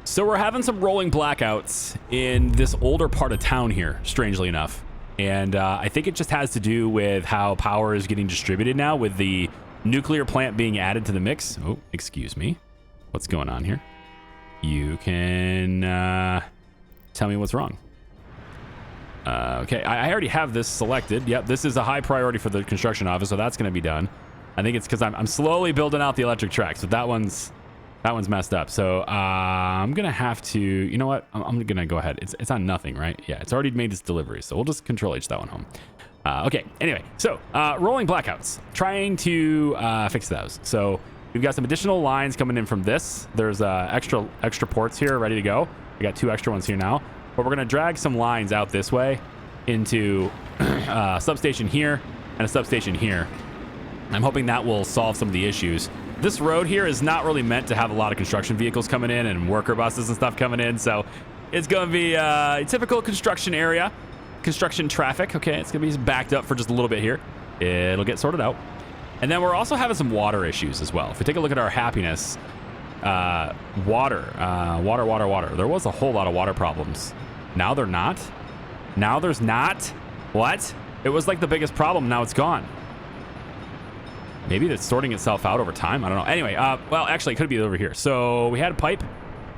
So we're having some rolling blackouts in this older part of town here, strangely enough. And I think it just has to do with how power is getting distributed now with the nuclear plant being added to the mix. Oh, excuse me. What's going on here? You can tell me what's wrong. Okay, I already have this selected. Yep, this is a high priority for the construction office, so that's going to be done. I think it's because I'm slowly building out the electric tracks, but that one's messed up. So I'm gonna have to, you know what? I'm gonna go ahead. It's on nothing, right? Yeah, it's already made its delivery, so we'll just control H that one home. Okay. Anyway, so rolling blackouts, trying to fix those. So we've got some additional lines coming in from this. There's extra ports here ready to go. We got 2 extra ones here now, but we're gonna drag some lines out this way into a substation here and a substation here. I'm hoping that will solve some of the issues. This road here is not really meant to have a lot of construction vehicles coming in and worker buses and stuff coming in, so it's going to be a typical construction area, construction traffic. Okay, it's going to be backed up for just a little bit here. It'll get sorted out. And then we're also having some water issues as well. If we take a look at our happiness, water. There was a whole lot of water problems. Now they're not. Now there's not. What? It was like the biggest problem. Now it's gone. Maybe it's sorting itself out over time. I don't know. Anyway, well, actually, it could be over here. So we had a pipe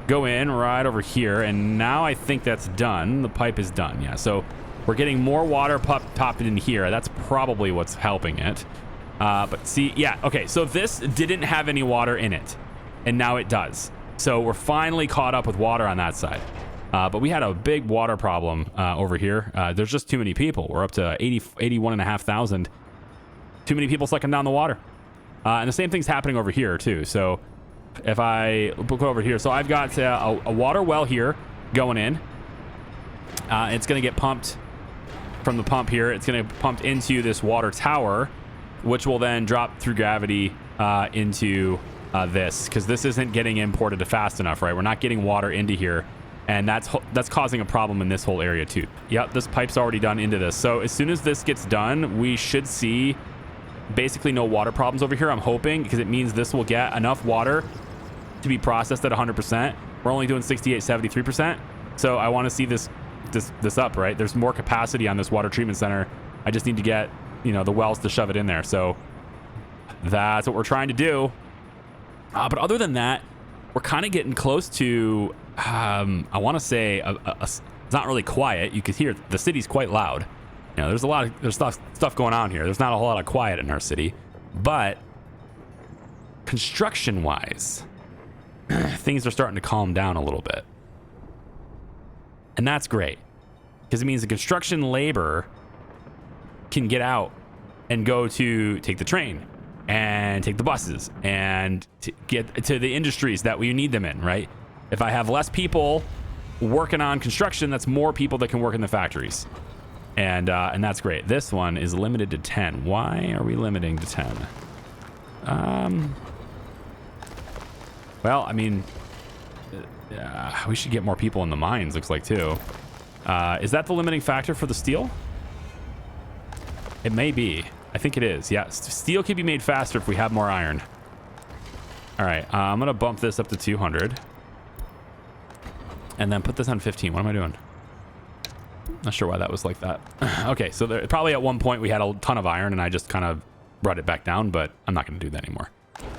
go in right over here, and now I think that's done. The pipe is done, yeah. So we're getting more water popped in here. That's probably what's helping it. But see, yeah, okay. So this didn't have any water in it, and now it does. So we're finally caught up with water on that side. But we had a big water problem over here. There's just too many people. We're up to 81,500. Too many people sucking down the water. And the same thing's happening over here too. So if I go over here, so I've got a water well here going in. It's going to get pumped from the pump here. It's going to get pumped into this water tower, which will then drop through gravity into this, because this isn't getting imported fast enough, right? We're not getting water into here, and that's causing a problem in this whole area too. Yep, this pipe's already done into this. So as soon as this gets done, we should see basically no water problems over here, I'm hoping, because it means this will get enough water to be processed at 100%. We're only doing 68, 73%. So I want to see this up, right? There's more capacity on this water treatment center. I just need to get, you know, the wells to shove it in there. So that's what we're trying to do. But other than that, we're kind of getting close to, I want to say, it's not really quiet. You can hear the city's quite loud. You know, there's stuff going on here. There's not a whole lot of quiet in our city, but construction-wise, things are starting to calm down a little bit, and that's great because it means the construction labor can get out and go to take the train and take the buses and to get to the industries that we need them in. Right? If I have less people working on construction, that's more people that can work in the factories. And that's great. This one is limited to 10. Why are we limiting to 10? Well, I mean, we should get more people in the mines, looks like, too. Is that the limiting factor for the steel? It may be. I think it is. Yeah, steel can be made faster if we have more iron. All right, I'm going to bump this up to 200. And then put this on 15. What am I doing? Not sure why that was like that. Okay, so probably at one point we had a ton of iron and I just kind of brought it back down, but I'm not going to do that anymore.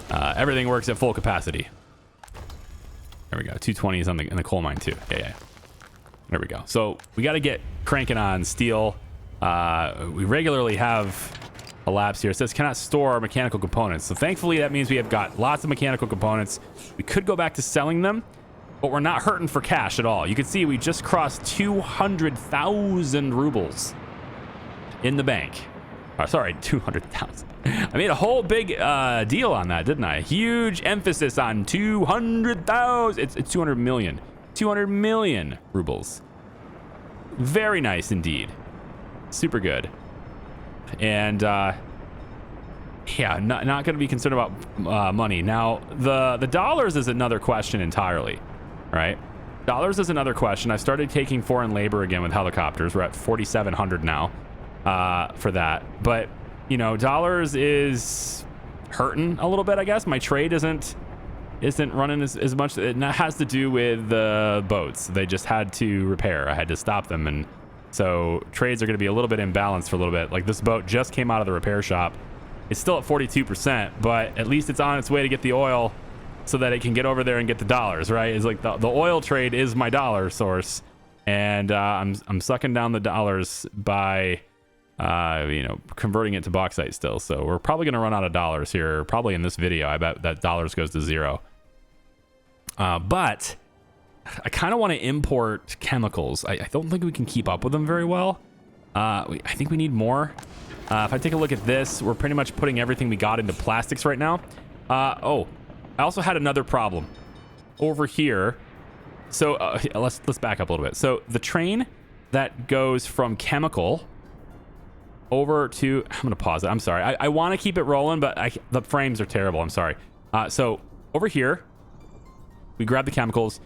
Everything works at full capacity. There we go. 220 is in the coal mine too. Yeah. There we go. So we got to get cranking on steel. We regularly have a lapse here. It says cannot store mechanical components. So thankfully that means we have got lots of mechanical components. We could go back to selling them, but we're not hurting for cash at all. You can see we just crossed 200,000 rubles in the bank. Oh, sorry, 200,000. I made a whole big deal on that, didn't I? Huge emphasis on 200,000. It's 200 million. 200 million rubles. Very nice indeed. Super good. And yeah, not going to be concerned about money. Now, the dollars is another question entirely. Right? Dollars is another question. I've started taking foreign labor again with helicopters. We're at 4,700 now for that. But, you know, dollars is hurting a little bit, I guess. My trade isn't isn't running as much. It has to do with the boats. They just had to repair. I had to stop them, and so trades are going to be a little bit imbalanced for a little bit. Like this boat just came out of the repair shop. It's still at 42%, but at least it's on its way to get the oil so that it can get over there and get the dollars, right? It's like the oil trade is my dollar source, and I'm sucking down the dollars by converting it to bauxite still. So we're probably going to run out of dollars here, probably in this video. I bet that dollars goes to zero. But I kind of want to import chemicals. I don't think we can keep up with them very well. I think we need more. If I take a look at this, we're pretty much putting everything we got into plastics right now. I also had another problem over here. So let's back up a little bit. So the train that goes from chemical over to, I'm gonna pause it. I'm sorry. I want to keep it rolling, but the frames are terrible. I'm sorry. So over here, we grab the chemicals,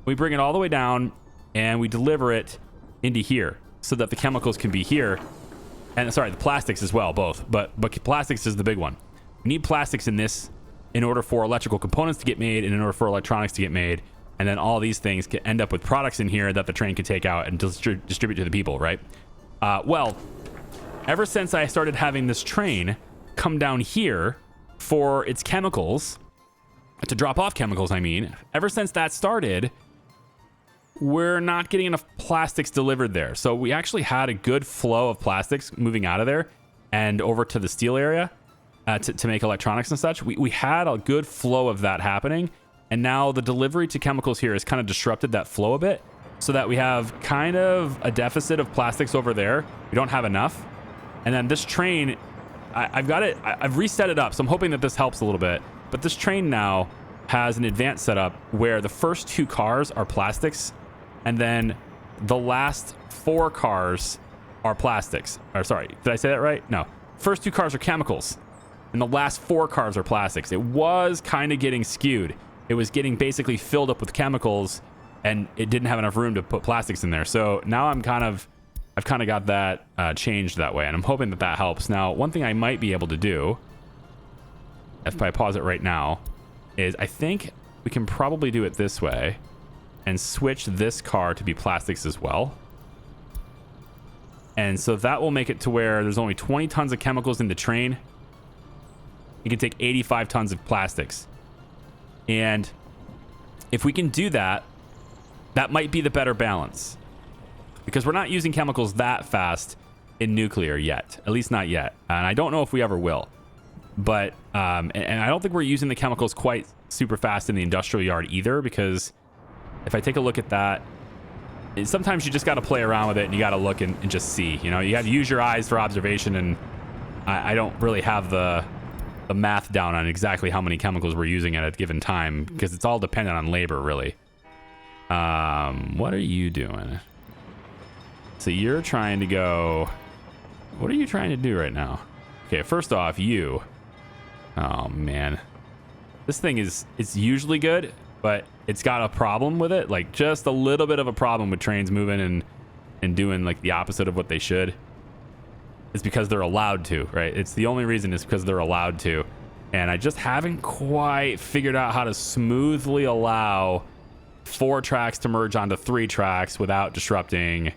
we bring it all the way down, and we deliver it into here so that the chemicals can be here. And sorry, the plastics as well, both. But plastics is the big one. We need plastics in this in order for electrical components to get made and in order for electronics to get made. And then all these things can end up with products in here that the train can take out and distribute to the people, right? Well, ever since I started having this train come down here for its chemicals, to drop off chemicals, I mean, ever since that started, we're not getting enough plastics delivered there. So we actually had a good flow of plastics moving out of there and over to the steel area to make electronics and such. We had a good flow of that happening. And now the delivery to chemicals here has kind of disrupted that flow a bit so that we have kind of a deficit of plastics over there. We don't have enough. And then this train, I've reset it up. So I'm hoping that this helps a little bit. But this train now has an advanced setup where the first 2 cars are plastics. And then the last 4 cars are plastics. Or sorry, did I say that right? No. First 2 cars are chemicals. And the last 4 cars are plastics. It was kind of getting skewed. It was getting basically filled up with chemicals, and it didn't have enough room to put plastics in there. So now I've kind of got that changed that way, and I'm hoping that helps. Now, one thing I might be able to do, if I pause it right now, is I think we can probably do it this way and switch this car to be plastics as well. And so that will make it to where there's only 20 tons of chemicals in the train. You can take 85 tons of plastics. And if we can do that, that might be the better balance. Because we're not using chemicals that fast in nuclear yet. At least not yet. And I don't know if we ever will. But, and I don't think we're using the chemicals quite super fast in the industrial yard either. Because if I take a look at that, sometimes you just got to play around with it and you got to look and just see. You know, you got to use your eyes for observation. And I don't really have the math down on exactly how many chemicals we're using at a given time, because it's all dependent on labor, really. What are you doing? So you're trying to go... What are you trying to do right now? Okay, first off, you... Oh, man. This thing it's usually good, but it's got a problem with it. Like, just a little bit of a problem with trains moving and doing, like, the opposite of what they should. It's because they're allowed to, right? It's the only reason is because they're allowed to. And I just haven't quite figured out how to smoothly allow 4 tracks to merge onto 3 tracks without disrupting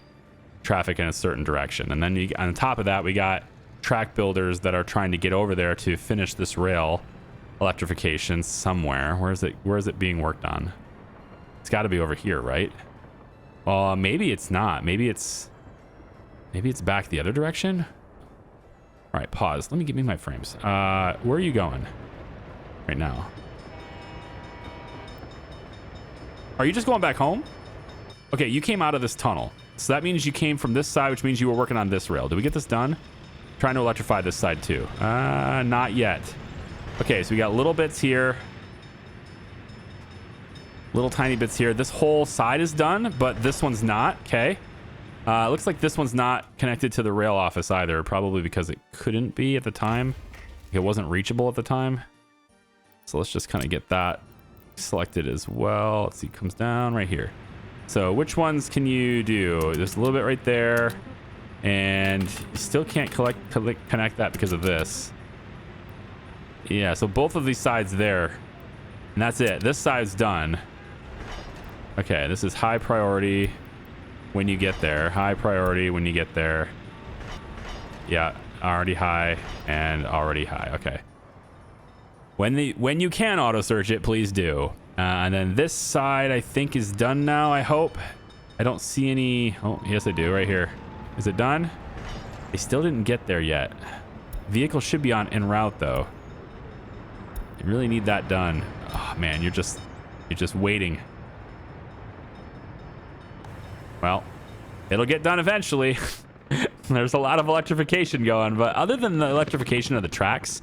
traffic in a certain direction. And then on top of that, we got track builders that are trying to get over there to finish this rail electrification somewhere. Where is it being worked on? It's got to be over here, right? Well, maybe it's not. Maybe it's back the other direction. All right, pause. Let me give me my frames. Where are you going right now? Are you just going back home? Okay, you came out of this tunnel. So that means you came from this side, which means you were working on this rail. Did we get this done? Trying to electrify this side too. Not yet. Okay, so we got little bits here. Little tiny bits here. This whole side is done, but this one's not. Okay. Looks like this one's not connected to the rail office either, probably because it couldn't be at the time. It wasn't reachable at the time. So let's just kind of get that selected as well. Let's see, it comes down right here. So which ones can you do? There's a little bit right there. And you still can't connect that because of this. Yeah, so both of these sides there And that's it. This side's done. Okay, this is high priority when you get there. High priority when you get there. Yeah, already high and already high. Okay. When you can auto search it, please do. And then this side I think is done now, I hope. I don't see any. Oh, yes I do, right here. Is it done? They still didn't get there yet. Vehicle should be en route though. You really need that done. Oh man, you're just waiting. Well, it'll get done eventually. There's a lot of electrification going, but other than the electrification of the tracks,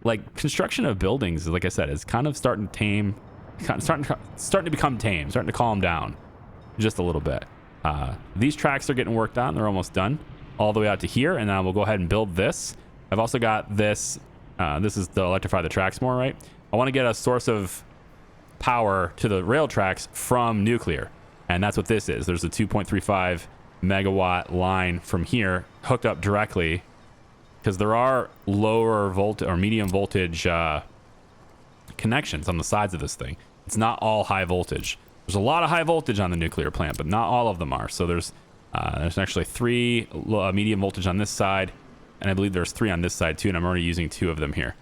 like construction of buildings, like I said, is kind of starting to become tame, starting to calm down just a little bit. These tracks are getting worked on. They're almost done all the way out to here, and then we'll go ahead and build this. I've also got this. This is to electrify the tracks more, right? I want to get a source of power to the rail tracks from nuclear, and that's what this is. There's a 2.35 megawatt line from here hooked up directly, because there are lower voltage or medium voltage connections on the sides of this thing. It's not all high voltage. There's a lot of high voltage on the nuclear plant, but not all of them are. So there's actually 3 medium voltage on this side, and I believe there's 3 on this side too, and I'm already using 2 of them here.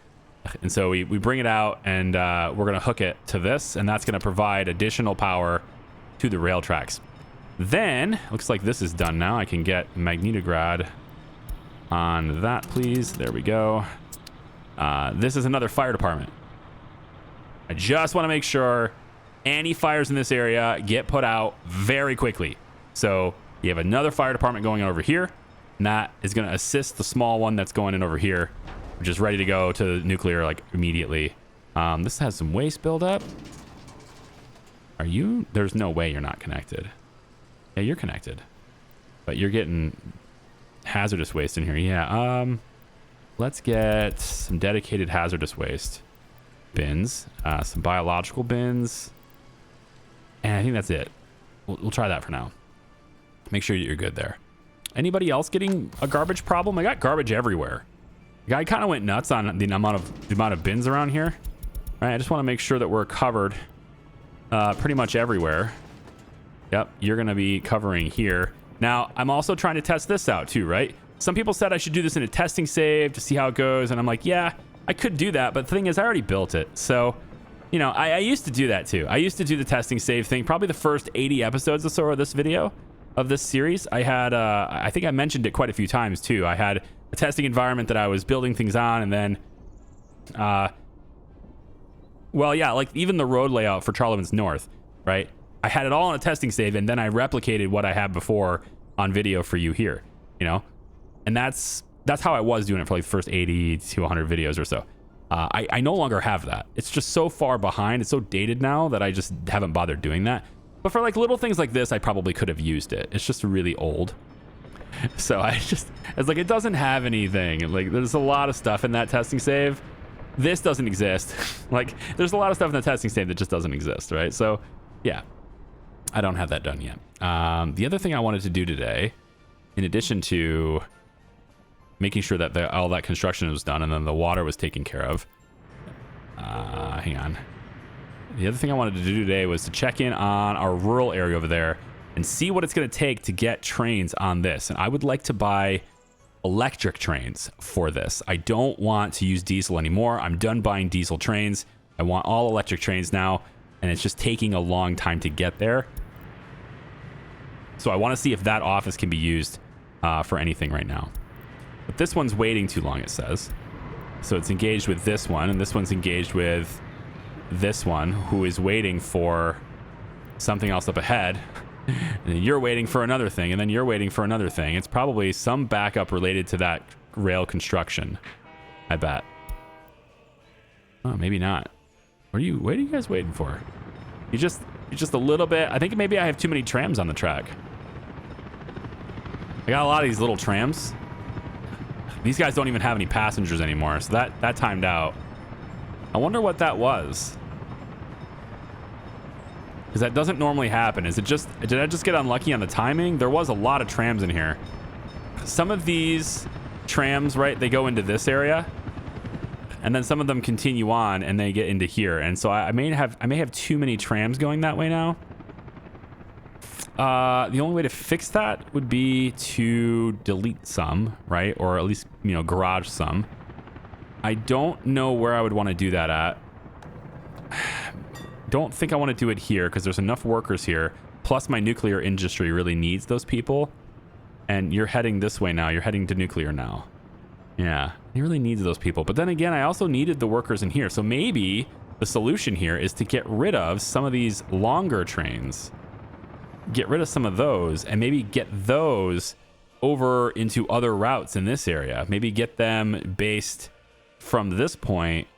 And so we bring it out, and we're going to hook it to this, and that's going to provide additional power to the rail tracks. Then, looks like this is done now. I can get magnetograd on that, please. There we go. This is another fire department. I just want to make sure any fires in this area get put out very quickly. So you have another fire department going over here, and that is going to assist the small one that's going in over here, which is ready to go to nuclear like immediately. This has some waste buildup. Are you? There's no way you're not connected. Yeah, you're connected, but you're getting hazardous waste in here. Yeah. Let's get some dedicated hazardous waste bins, some biological bins, and I think that's it. We'll try that for now. Make sure you're good there. Anybody else getting a garbage problem? I got garbage everywhere. The guy kind of went nuts on the amount of bins around here. All right, I just want to make sure that we're covered pretty much everywhere. Yep, you're going to be covering here. Now, I'm also trying to test this out too, right? Some people said I should do this in a testing save to see how it goes, and I'm like, yeah, I could do that, but the thing is, I already built it. So, you know, I used to do that too. I used to do the testing save thing. Probably the first 80 episodes or so of this video, of this series, I had, I think I mentioned it quite a few times too. I had a testing environment that I was building things on, and then, well, yeah, like even the road layout for Charlemagne's North, right? I had it all on a testing save, and then I replicated what I had before on video for you here, you know? And that's how I was doing it for like the first 80 to 100 videos or so. I no longer have that. It's just so far behind. It's so dated now that I just haven't bothered doing that. But for like little things like this, I probably could have used it. It's just really old. So it's like, it doesn't have anything. Like there's a lot of stuff in that testing save. This doesn't exist. Like there's a lot of stuff in the testing save that just doesn't exist, right? So yeah, I don't have that done yet. The other thing I wanted to do today, in addition to making sure that all that construction was done and then the water was taken care of. Hang on. The other thing I wanted to do today was to check in on our rural area over there and see what it's going to take to get trains on this. And I would like to buy electric trains for this. I don't want to use diesel anymore. I'm done buying diesel trains. I want all electric trains now, and it's just taking a long time to get there. So I want to see if that office can be used for anything right now. But this one's waiting too long, it says. So it's engaged with this one, and this one's engaged with this one, who is waiting for something else up ahead. And then you're waiting for another thing, and then you're waiting for another thing. It's probably some backup related to that rail construction, I bet. Oh, maybe not. What are you guys waiting for? You just a little bit. I think maybe I have too many trams on the track. I got a lot of these little trams. These guys don't even have any passengers anymore, so that timed out. I wonder what that was. Because that doesn't normally happen. Did I just get unlucky on the timing? There was a lot of trams in here. Some of these trams, right, they go into this area. and then some of them continue on and they get into here. And so I may have too many trams going that way now. The only way to fix that would be to delete some, right? Or at least, you know, garage some. I don't know where I would want to do that at. Don't think I want to do it here because there's enough workers here. Plus my nuclear industry really needs those people. And you're heading this way now. You're heading to nuclear now. Yeah, he really needs those people. But then again, I also needed the workers in here. So maybe the solution here is to get rid of some of these longer trains. Get rid of some of those and maybe get those over into other routes in this area. Maybe get them based from this point.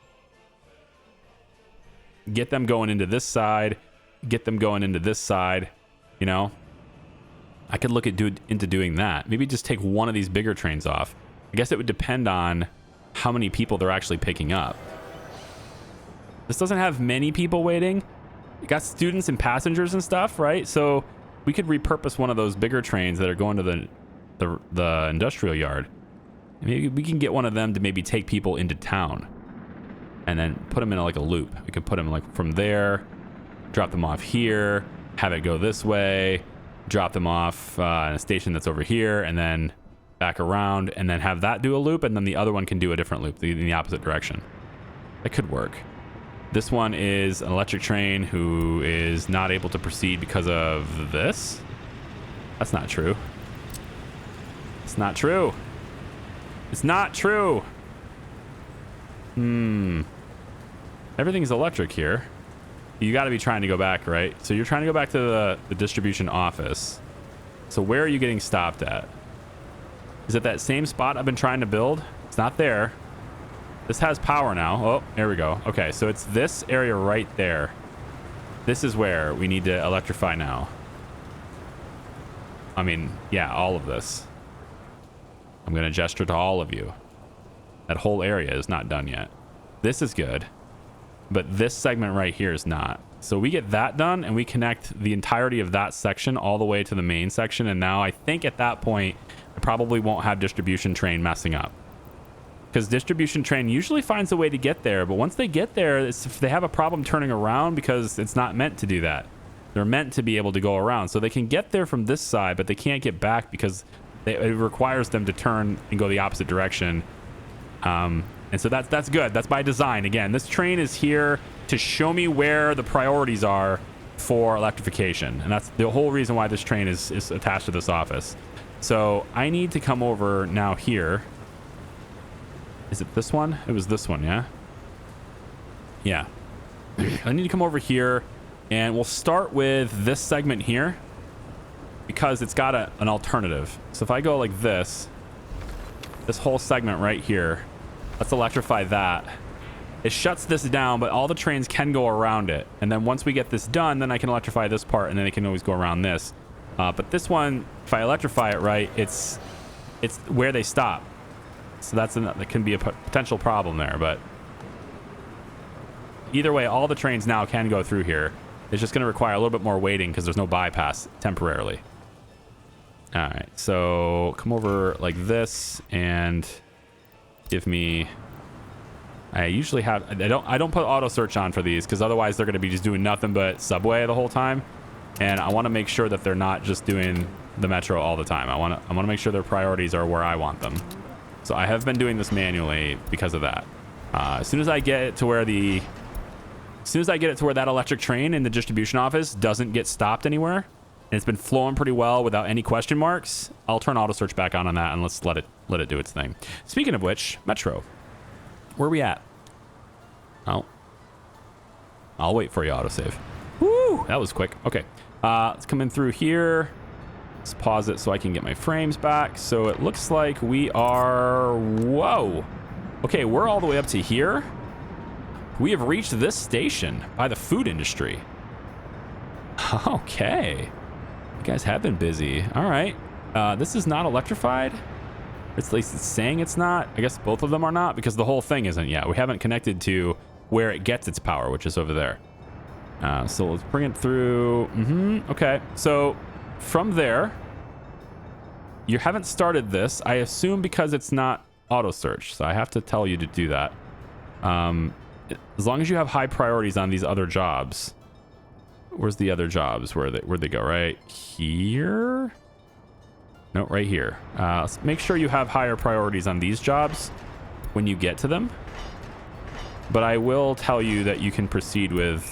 Get them going into this side. Get them going into this side. You know, I could look at into doing that. Maybe just take one of these bigger trains off. I guess it would depend on how many people they're actually picking up. This doesn't have many people waiting. You got students and passengers and stuff, right? So we could repurpose one of those bigger trains that are going to the industrial yard. Maybe we can get one of them to maybe take people into town and then put them in like a loop. We could put them like from there, drop them off here, have it go this way, drop them off in a station that's over here, and then back around, and then have that do a loop, and then the other one can do a different loop in the opposite direction. That could work. This one is an electric train who is not able to proceed because of this. That's not true. It's not true. It's not true. Everything's electric here. You got to be trying to go back, right? So you're trying to go back to the distribution office. So where are you getting stopped at? Is it that same spot I've been trying to build? It's not there. This has power now. Oh, there we go. Okay, so it's this area right there. This is where we need to electrify now. I mean, yeah, all of this. I'm going to gesture to all of you. That whole area is not done yet. This is good, but this segment right here is not. So we get that done and we connect the entirety of that section all the way to the main section. And now I think at that point, I probably won't have distribution train messing up. Because distribution train usually finds a way to get there, but once they get there, if they have a problem turning around because it's not meant to do that. They're meant to be able to go around. So they can get there from this side, but they can't get back because it requires them to turn and go the opposite direction. And so that's good. That's by design. Again, this train is here to show me where the priorities are for electrification. And that's the whole reason why this train is attached to this office. So I need to come over now here. Is it this one? It was this one, yeah? Yeah. I need to come over here, and we'll start with this segment here because it's got an alternative. So if I go like this whole segment right here, let's electrify that. It shuts this down, but all the trains can go around it. And then once we get this done, then I can electrify this part, and then they can always go around this. But this one, if I electrify it right, it's where they stop. So that can be a potential problem there, but either way, all the trains now can go through here. It's just going to require a little bit more waiting because there's no bypass temporarily. All right, so come over like this and give me. I usually have. I don't put auto search on for these because otherwise they're going to be just doing nothing but subway the whole time, and I want to make sure that they're not just doing the metro all the time. I want to make sure their priorities are where I want them. So I have been doing this manually because of that. As soon as I get it to where that electric train in the distribution office doesn't get stopped anywhere, and it's been flowing pretty well without any question marks, I'll turn auto search back on that and let's let it do its thing. Speaking of which, metro, where are we at? Oh, I'll wait for you, autosave. Woo, that was quick. Okay, let's come in through here. Let's pause it so I can get my frames back. So it looks like we are... Whoa. Okay, we're all the way up to here. We have reached this station by the food industry. Okay. You guys have been busy. All right. This is not electrified. At least it's saying it's not. I guess both of them are not because the whole thing isn't yet. We haven't connected to where it gets its power, which is over there. So let's bring it through. Okay. So... From there, you haven't started this, I assume because it's not auto search. So I have to tell you to do that. As long as you have high priorities on these other jobs. Where's the other jobs? Where'd they go? Right here? No, right here. Let's make sure you have higher priorities on these jobs when you get to them. But I will tell you that you can proceed with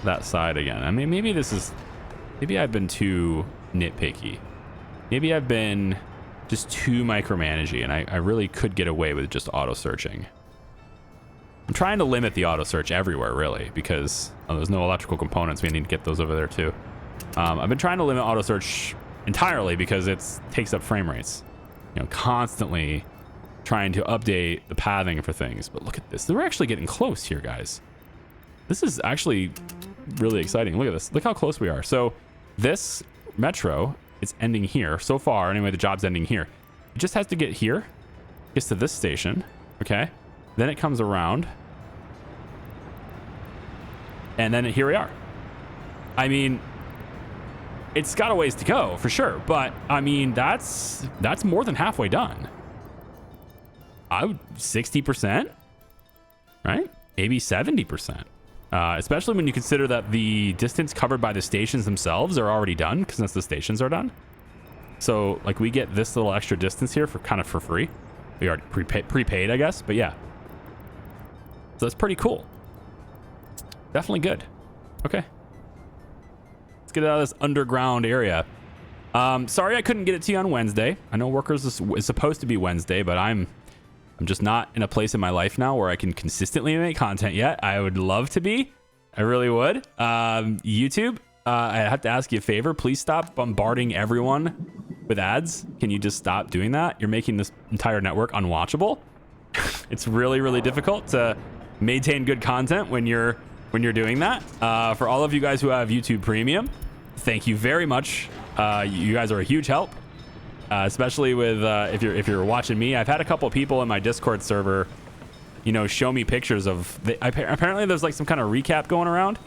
that side again. I mean, maybe I've been too nitpicky. Maybe I've been just too micromanaging, and I really could get away with just auto searching. I'm trying to limit the auto search everywhere, really, because there's no electrical components. We need to get those over there too. I've been trying to limit auto search entirely because it takes up frame rates. Constantly trying to update the pathing for things. But look at this. We're actually getting close here, guys. This is actually really exciting. Look at this. Look how close we are. So this metro is ending here. So far, anyway, the job's ending here. It just has to get here. Gets to this station. Okay. Then it comes around. And then here we are. I mean, it's got a ways to go for sure. But I mean, that's more than halfway done. 60%, right? Maybe 70%. Especially when you consider that the distance covered by the stations themselves are already done, because since the stations are done. So like we get this little extra distance here for free. We already prepaid, I guess, but yeah. So that's pretty cool. Definitely good. Okay. Let's get out of this underground area. Sorry I couldn't get it to you on Wednesday. I know Workers is supposed to be Wednesday, but I'm just not in a place in my life now where I can consistently make content yet. I would love to be. I really would. YouTube, I have to ask you a favor. Please stop bombarding everyone with ads. Can you just stop doing that? You're making this entire network unwatchable. It's really, really difficult to maintain good content when you're doing that. For all of you guys who have YouTube Premium, thank you very much. You guys are a huge help. Especially with if you're watching me. I've had a couple people in my Discord server, show me pictures of apparently there's like some kind of recap going around.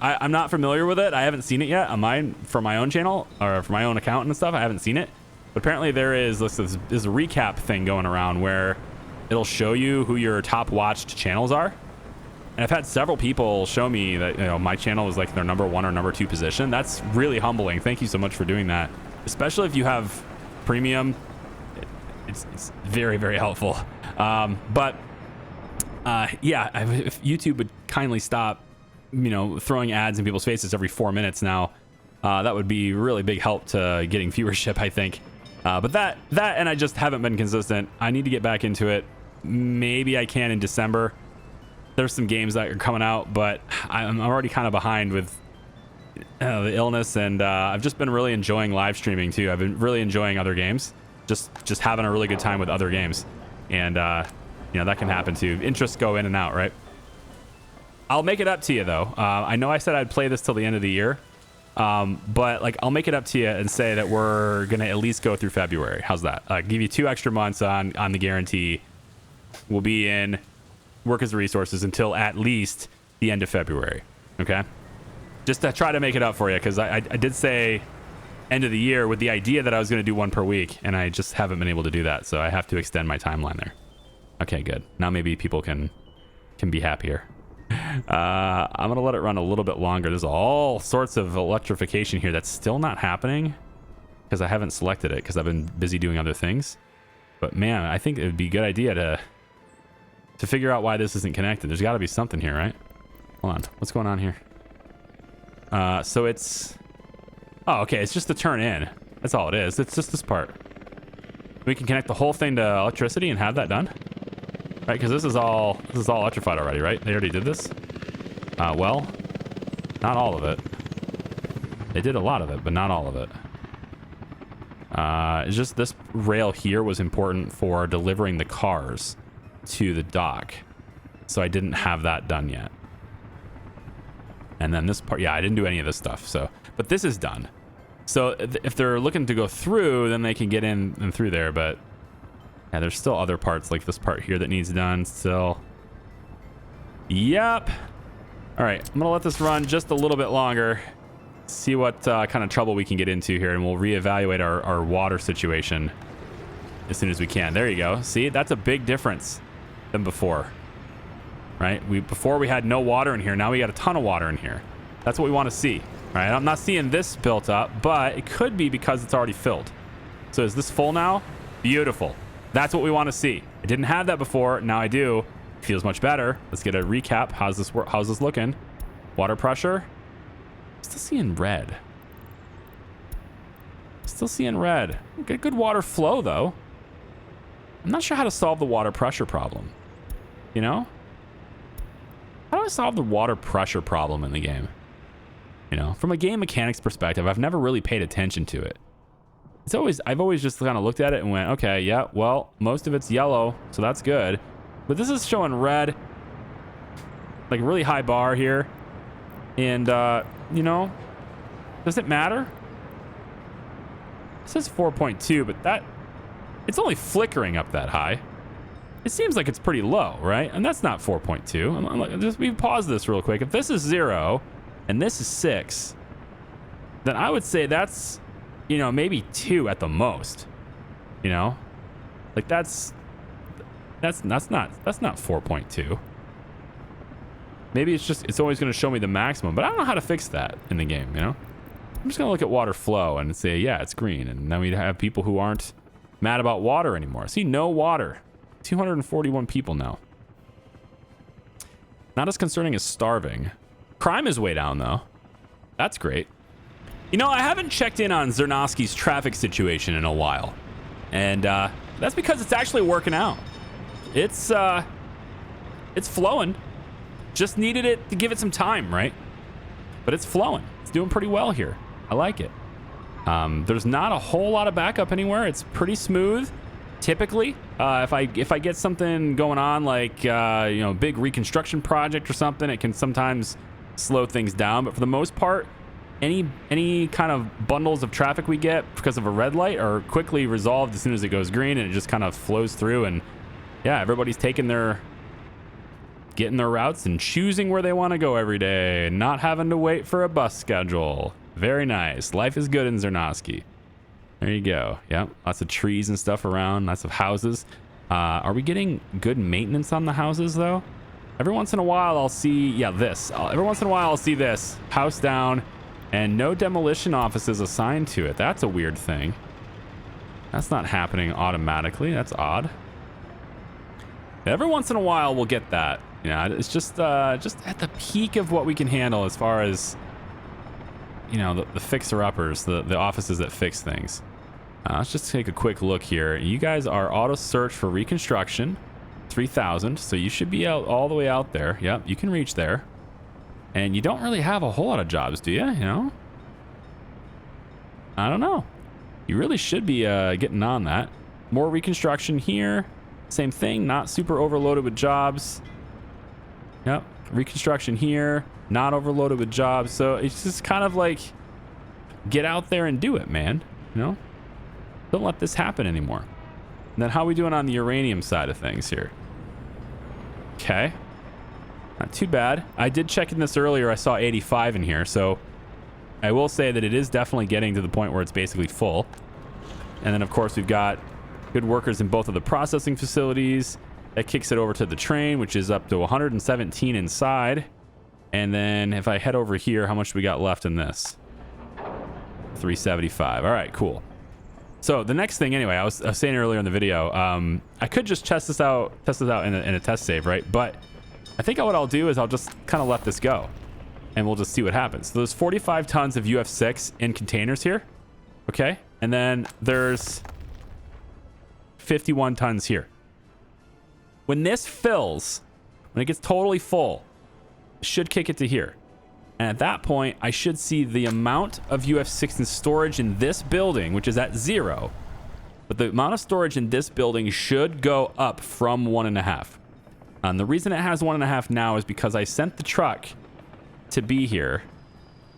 I'm not familiar with it. I haven't seen it yet on mine for my own channel or for my own account and stuff. I haven't seen it, but apparently there is this recap thing going around where it'll show you who your top watched channels are. And I've had several people show me that my channel is like their number 1 or number 2 position. That's really humbling. Thank you so much for doing that, especially if you have Premium. It's very, very helpful. But yeah, if YouTube would kindly stop throwing ads in people's faces every 4 minutes now, that would be really big help to getting viewership, I think. But that and I just haven't been consistent. I need to get back into it. Maybe I can in December. There's some games that are coming out, but I'm already kind of behind with the illness, and I've just been really enjoying live streaming too. I've been really enjoying other games, just having a really good time with other games, and that can happen too. Interests go in and out, right? I'll make it up to you though. I know I said I'd play this till the end of the year, but like I'll make it up to you and say that we're gonna at least go through February. How's that? Give you 2 extra months on the guarantee. We'll be in Work as the Resources until at least the end of February. Okay. Just to try to make it up for you, because I did say end of the year with the idea that I was going to do 1 per week, and I just haven't been able to do that, so I have to extend my timeline there. Okay, good. Now maybe people can be happier. I'm going to let it run a little bit longer. There's all sorts of electrification here that's still not happening because I haven't selected it because I've been busy doing other things. But man, I think it would be a good idea to figure out why this isn't connected. There's got to be something here, right? Hold on. What's going on here? So it's... Oh, okay. It's just the turn in. That's all it is. It's just this part. We can connect the whole thing to electricity and have that done. Right? Because this is all electrified already, right? They already did this? Well, not all of it. They did a lot of it, but not all of it. It's just this rail here was important for delivering the cars to the dock. So I didn't have that done yet. And then this part, yeah, I didn't do any of this stuff. So, but this is done. So if they're looking to go through, then they can get in and through there. But yeah, there's still other parts like this part here that needs done still. Yep. All right, I'm gonna let this run just a little bit longer. See what kind of trouble we can get into here, and we'll reevaluate our water situation as soon as we can. There you go. See, that's a big difference than before. right? Before we had no water in here. Now we got a ton of water in here. That's what we want to see, right? I'm not seeing this built up, but it could be because it's already filled. So is this full now? Beautiful. That's what we want to see. I didn't have that before. Now I do. Feels much better. Let's get a recap. How's this looking? Water pressure. Still seeing red. Still seeing red. Good water flow though. I'm not sure how to solve the water pressure problem. You know? How do I solve the water pressure problem in the game? You know, from a game mechanics perspective, I've never really paid attention to it. I've always just kind of looked at it and went, okay, yeah, well, most of it's yellow, so that's good. But this is showing red, like really high bar here. And, you know, does it matter? It says 4.2, but it's only flickering up that high. It seems like it's pretty low, right? And that's not 4.2. We pause this real quick. If this is 0 and this is 6, then I would say that's, you know, maybe 2 at the most. You know, like that's not 4.2. Maybe it's always going to show me the maximum, but I don't know how to fix that in the game. You know, I'm just going to look at water flow and say, yeah, it's green, and then we have people who aren't mad about water anymore. See, no water. 241 people now. Not as concerning as starving. Crime is way down though. That's great. You know, I haven't checked in on Zernovsky's traffic situation in a while. And that's because it's actually working out. It's flowing. Just needed it to give it some time, right? But it's flowing. It's doing pretty well here. I like it. There's not a whole lot of backup anywhere. It's pretty smooth. Typically, if I get something going on, like you know, big reconstruction project or something, it can sometimes slow things down. But for the most part, any kind of bundles of traffic we get because of a red light are quickly resolved as soon as it goes green, and it just kind of flows through. And yeah, everybody's getting their routes and choosing where they want to go every day, and not having to wait for a bus schedule. Very nice. Life is good in Zernovsky. There you go. Yep. Lots of trees and stuff around. Lots of houses. Are we getting good maintenance on the houses though? Every once in a while I'll see, yeah, this. Every once in a while I'll see this. House down and no demolition offices assigned to it. That's a weird thing. That's not happening automatically. That's odd. Every once in a while we'll get that. You know, it's just at the peak of what we can handle as far as, you know, the fixer-uppers, the offices that fix things. Let's just take a quick look here. You guys are auto search for reconstruction, 3,000. So you should be out all the way out there. Yep, you can reach there. And you don't really have a whole lot of jobs, do you? You know? I don't know. You really should be getting on that. More reconstruction here. Same thing, not super overloaded with jobs. Yep, reconstruction here, not overloaded with jobs. So it's just kind of like, get out there and do it, man. You know? Don't let this happen anymore. And then how are we doing on the uranium side of things here? Okay. Not too bad. I did check in this earlier. I saw 85 in here. So I will say that it is definitely getting to the point where it's basically full. And then, of course, we've got good workers in both of the processing facilities. That kicks it over to the train, which is up to 117 inside. And then if I head over here, how much do we got left in this? 375. All right, cool. So the next thing, anyway, I was saying earlier in the video, I could just test this out in a test save, right? But I think what I'll do is I'll just kind of let this go, and we'll just see what happens. So there's 45 tons of UF6 in containers here, okay? And then there's 51 tons here. When this fills, when it gets totally full, it should kick it to here. And at that point, I should see the amount of UF6 in storage in this building, which is at 0. But the amount of storage in this building should go up from 1.5. And the reason it has 1.5 now is because I sent the truck to be here,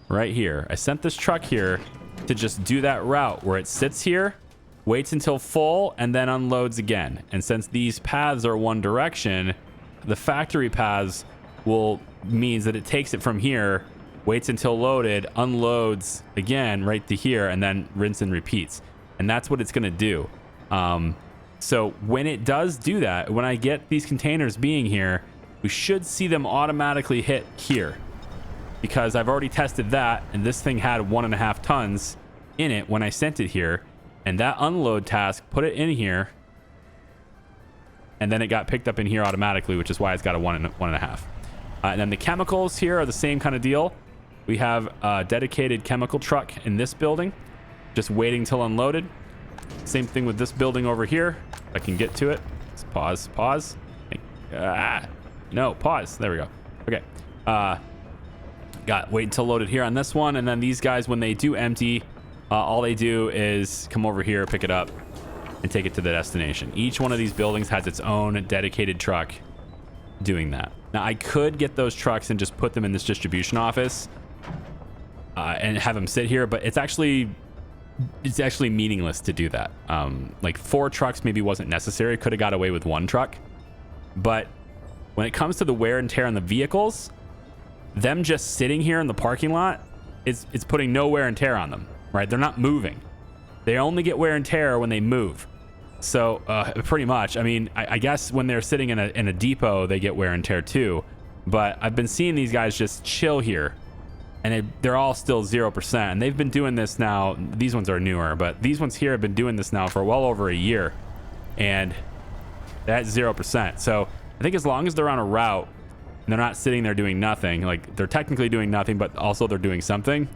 right here. I sent this truck here to just do that route where it sits here, waits until full, and then unloads again. And since these paths are one direction, the factory paths means that it takes it from here, waits until loaded, unloads again right to here, and then rinse and repeats. And that's what it's going to do. So when it does do that, when I get these containers being here, we should see them automatically hit here, because I've already tested that, and this thing had 1.5 tons in it when I sent it here, and that unload task put it in here, and then it got picked up in here automatically, which is why it's got a 1.5. And then the chemicals here are the same kind of deal. We have a dedicated chemical truck in this building, just waiting till unloaded. Same thing with this building over here. I can get to it. Let's pause. No, pause. There we go. Okay. Got wait until loaded here on this one. And then these guys, when they do empty, all they do is come over here, pick it up, and take it to the destination. Each one of these buildings has its own dedicated truck doing that. Now, I could get those trucks and just put them in this distribution office and have them sit here, but it's actually meaningless to do that. Like 4 trucks maybe wasn't necessary. Could have got away with 1 truck. But when it comes to the wear and tear on the vehicles, them just sitting here in the parking lot, it's putting no wear and tear on them, right? They're not moving. They only get wear and tear when they move. So pretty much, I mean, I guess when they're sitting in a depot, they get wear and tear too. But I've been seeing these guys just chill here, and they're all still 0%. And they've been doing this now. These ones are newer, but these ones here have been doing this now for well over a year, and that's 0%. So I think as long as they're on a route and they're not sitting there doing nothing, like they're technically doing nothing, but also they're doing something.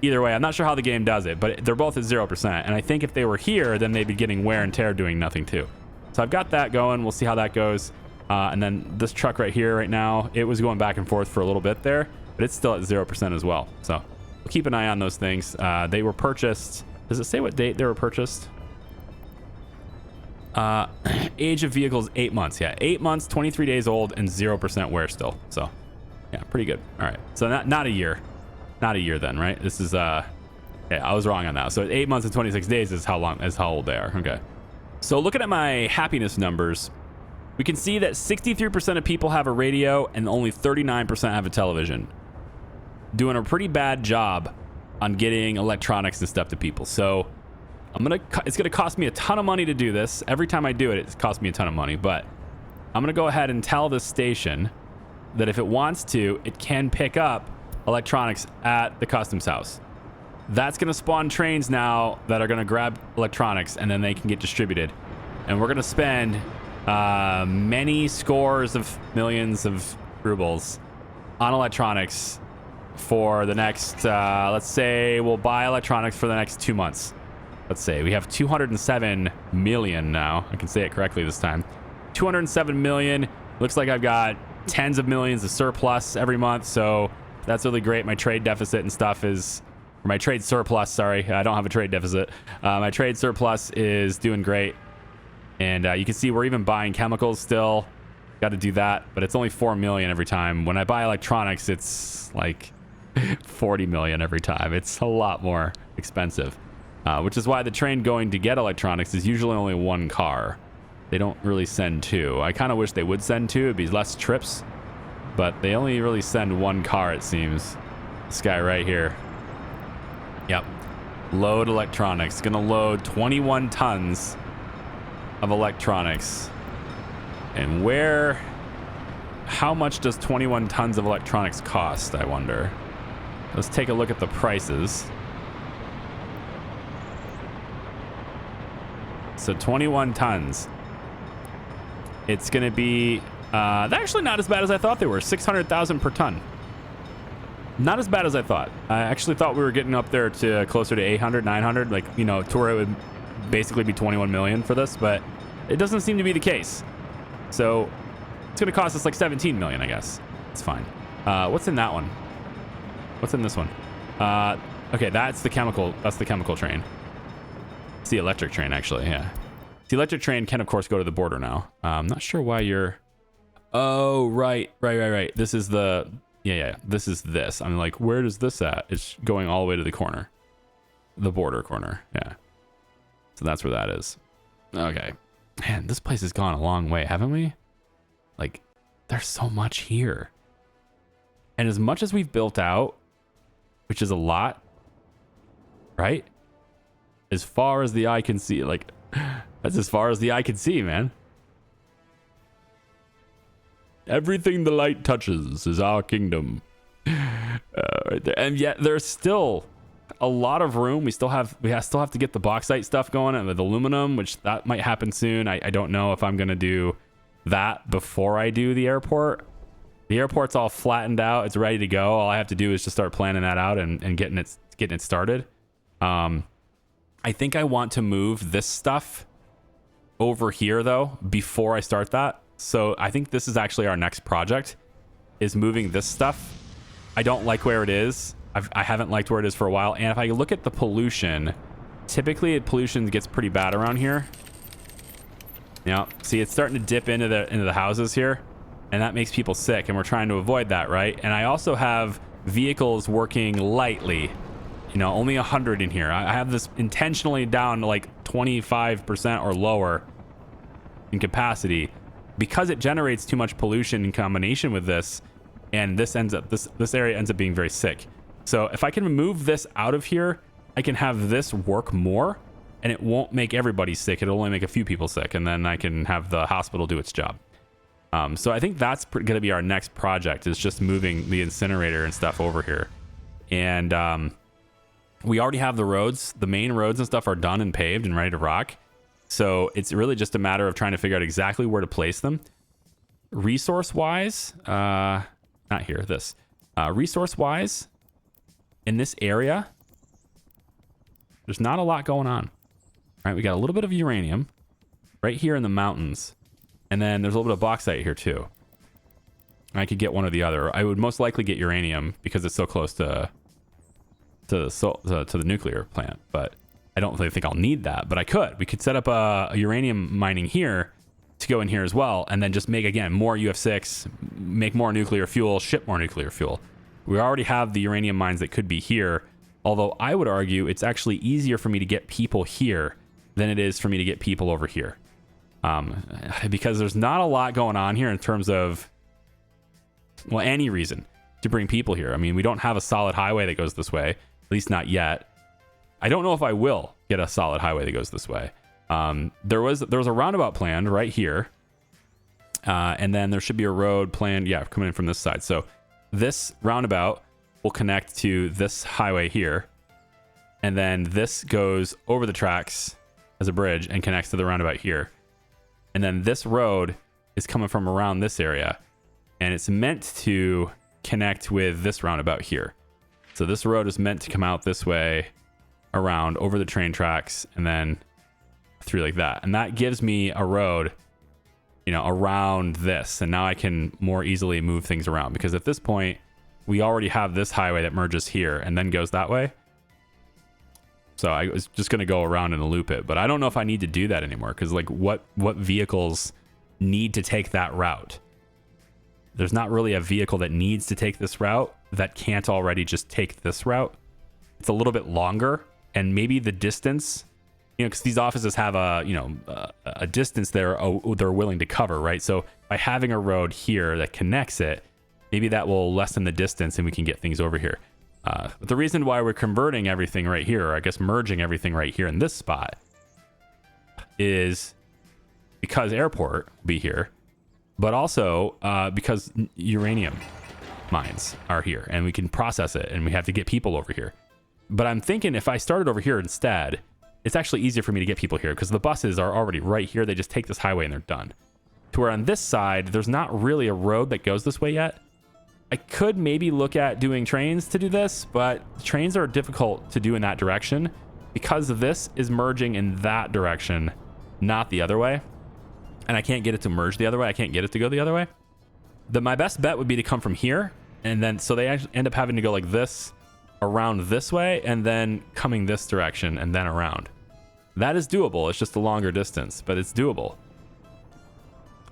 Either way, I'm not sure how the game does it, but they're both at 0%. And I think if they were here, then they'd be getting wear and tear doing nothing too. So I've got that going. We'll see how that goes. And then this truck right here right now, it was going back and forth for a little bit there, but it's still at 0% as well. So we'll keep an eye on those things. They were purchased. Does it say what date they were purchased? Age of vehicles, 8 months. Yeah, 8 months, 23 days old, and 0% wear still. So yeah, pretty good. All right. So not a year. Not a year then, right? This is yeah, I was wrong on that. So 8 months and 26 days is how old they are. Okay. So looking at my happiness numbers, we can see that 63% of people have a radio and only 39% have a television. Doing a pretty bad job on getting electronics and stuff to people. So it's gonna cost me a ton of money to do this. Every time I do it, it costs me a ton of money. But I'm gonna go ahead and tell this station that if it wants to, it can pick up electronics at the customs house. That's going to spawn trains now that are going to grab electronics, and then they can get distributed. And we're going to spend many scores of millions of rubles on electronics for the next, let's say we'll buy electronics for the next 2 months. Let's say we have 207 million now. I can say it correctly this time. 207 million. Looks like I've got tens of millions of surplus every month. So that's really great. My trade deficit and stuff is, or my trade surplus, sorry. I don't have a trade deficit. My trade surplus is doing great. And you can see we're even buying chemicals still. Got to do that, but it's only 4 million every time. When I buy electronics, it's like 40 million every time. It's a lot more expensive, which is why the train going to get electronics is usually only 1 car. They don't really send 2. I kind of wish they would send 2. It'd be less trips. But they only really send 1 car, it seems. This guy right here. Yep. Load electronics. Gonna load 21 tons of electronics. And how much does 21 tons of electronics cost, I wonder? Let's take a look at the prices. So 21 tons. It's gonna be they're actually not as bad as I thought they were. 600,000 per ton. Not as bad as I thought. I actually thought we were getting up there to closer to 800, 900. Like, you know, to where it would basically be 21 million for this, but it doesn't seem to be the case. So it's going to cost us like 17 million, I guess. It's fine. What's in that one? What's in this one? Okay, that's the chemical train. It's the electric train, actually, yeah. The electric train can, of course, go to the border now. I'm not sure why you're... Oh, right. This is the... Yeah. This is this. I'm like, where does this at? It's going all the way to the corner. The border corner. Yeah. So that's where that is. Okay. Man, this place has gone a long way, haven't we? Like, there's so much here. And as much as we've built out, which is a lot, right? As far as the eye can see, like, that's as far as the eye can see, man. Everything the light touches is our kingdom. Right there. And yet there's still a lot of room. We still have to get the bauxite stuff going and the aluminum, which that might happen soon. I don't know if I'm gonna do that before I do the airport. The airport's all flattened out. It's ready to go. All I have to do is just start planning that out and getting it started. I think I want to move this stuff over here though before I start that. So I think this is actually our next project, is moving this stuff. I don't like where it is. I haven't liked where it is for a while. And if I look at the pollution, typically pollution gets pretty bad around here. Yeah, see, it's starting to dip into the houses here, and that makes people sick, and we're trying to avoid that, right? And I also have vehicles working lightly, you know, only 100 in here. I have this intentionally down to like 25% or lower in capacity because it generates too much pollution in combination with this, and this area ends up being very sick. So if I can remove this out of here, I can have this work more, and it won't make everybody sick. It'll only make a few people sick, and then I can have the hospital do its job. So I think that's going to be our next project, is just moving the incinerator and stuff over here. And we already have the roads. The main roads and stuff are done and paved and ready to rock. So it's really just a matter of trying to figure out exactly where to place them. Resource-wise, not here, this. Resource-wise, in this area, there's not a lot going on. All right, we got a little bit of uranium right here in the mountains. And then there's a little bit of bauxite here too. I could get one or the other. I would most likely get uranium because it's so close to the nuclear plant. But I don't really think I'll need that. But I could. We could set up a uranium mining here to go in here as well. And then just make, again, more UF6, make more nuclear fuel, ship more nuclear fuel. We already have the uranium mines that could be here. Although I would argue it's actually easier for me to get people here than it is for me to get people over here. Because there's not a lot going on here in terms of, well, any reason to bring people here. I mean, we don't have a solid highway that goes this way, at least not yet. I don't know if I will get a solid highway that goes this way. There was a roundabout planned right here. And then there should be a road planned, yeah, coming in from this side. So this roundabout will connect to this highway here. And then this goes over the tracks as a bridge and connects to the roundabout here. And then this road is coming from around this area, and it's meant to connect with this roundabout here. So this road is meant to come out this way, around, over the train tracks, and then through like that. And that gives me a road, you know, around this. And now I can more easily move things around, because at this point, we already have this highway that merges here and then goes that way. So I was just going to go around and loop it, but I don't know if I need to do that anymore, because like what vehicles need to take that route? There's not really a vehicle that needs to take this route that can't already just take this route. It's a little bit longer, and maybe the distance, you know, because these offices have a distance they're willing to cover, right? So by having a road here that connects it, maybe that will lessen the distance and we can get things over here. But the reason why we're converting everything right here, or I guess merging everything right here in this spot, is because airport will be here, but also because uranium mines are here and we can process it, and we have to get people over here. But I'm thinking if I started over here instead, it's actually easier for me to get people here because the buses are already right here. They just take this highway and they're done. To where on this side, there's not really a road that goes this way yet. I could maybe look at doing trains to do this, but trains are difficult to do in that direction because this is merging in that direction, not the other way. And I can't get it to merge the other way. I can't get it to go the other way. My best bet would be to come from here, and then so they actually end up having to go like this, around this way, and then coming this direction and then around. That is doable. It's just a longer distance, but it's doable.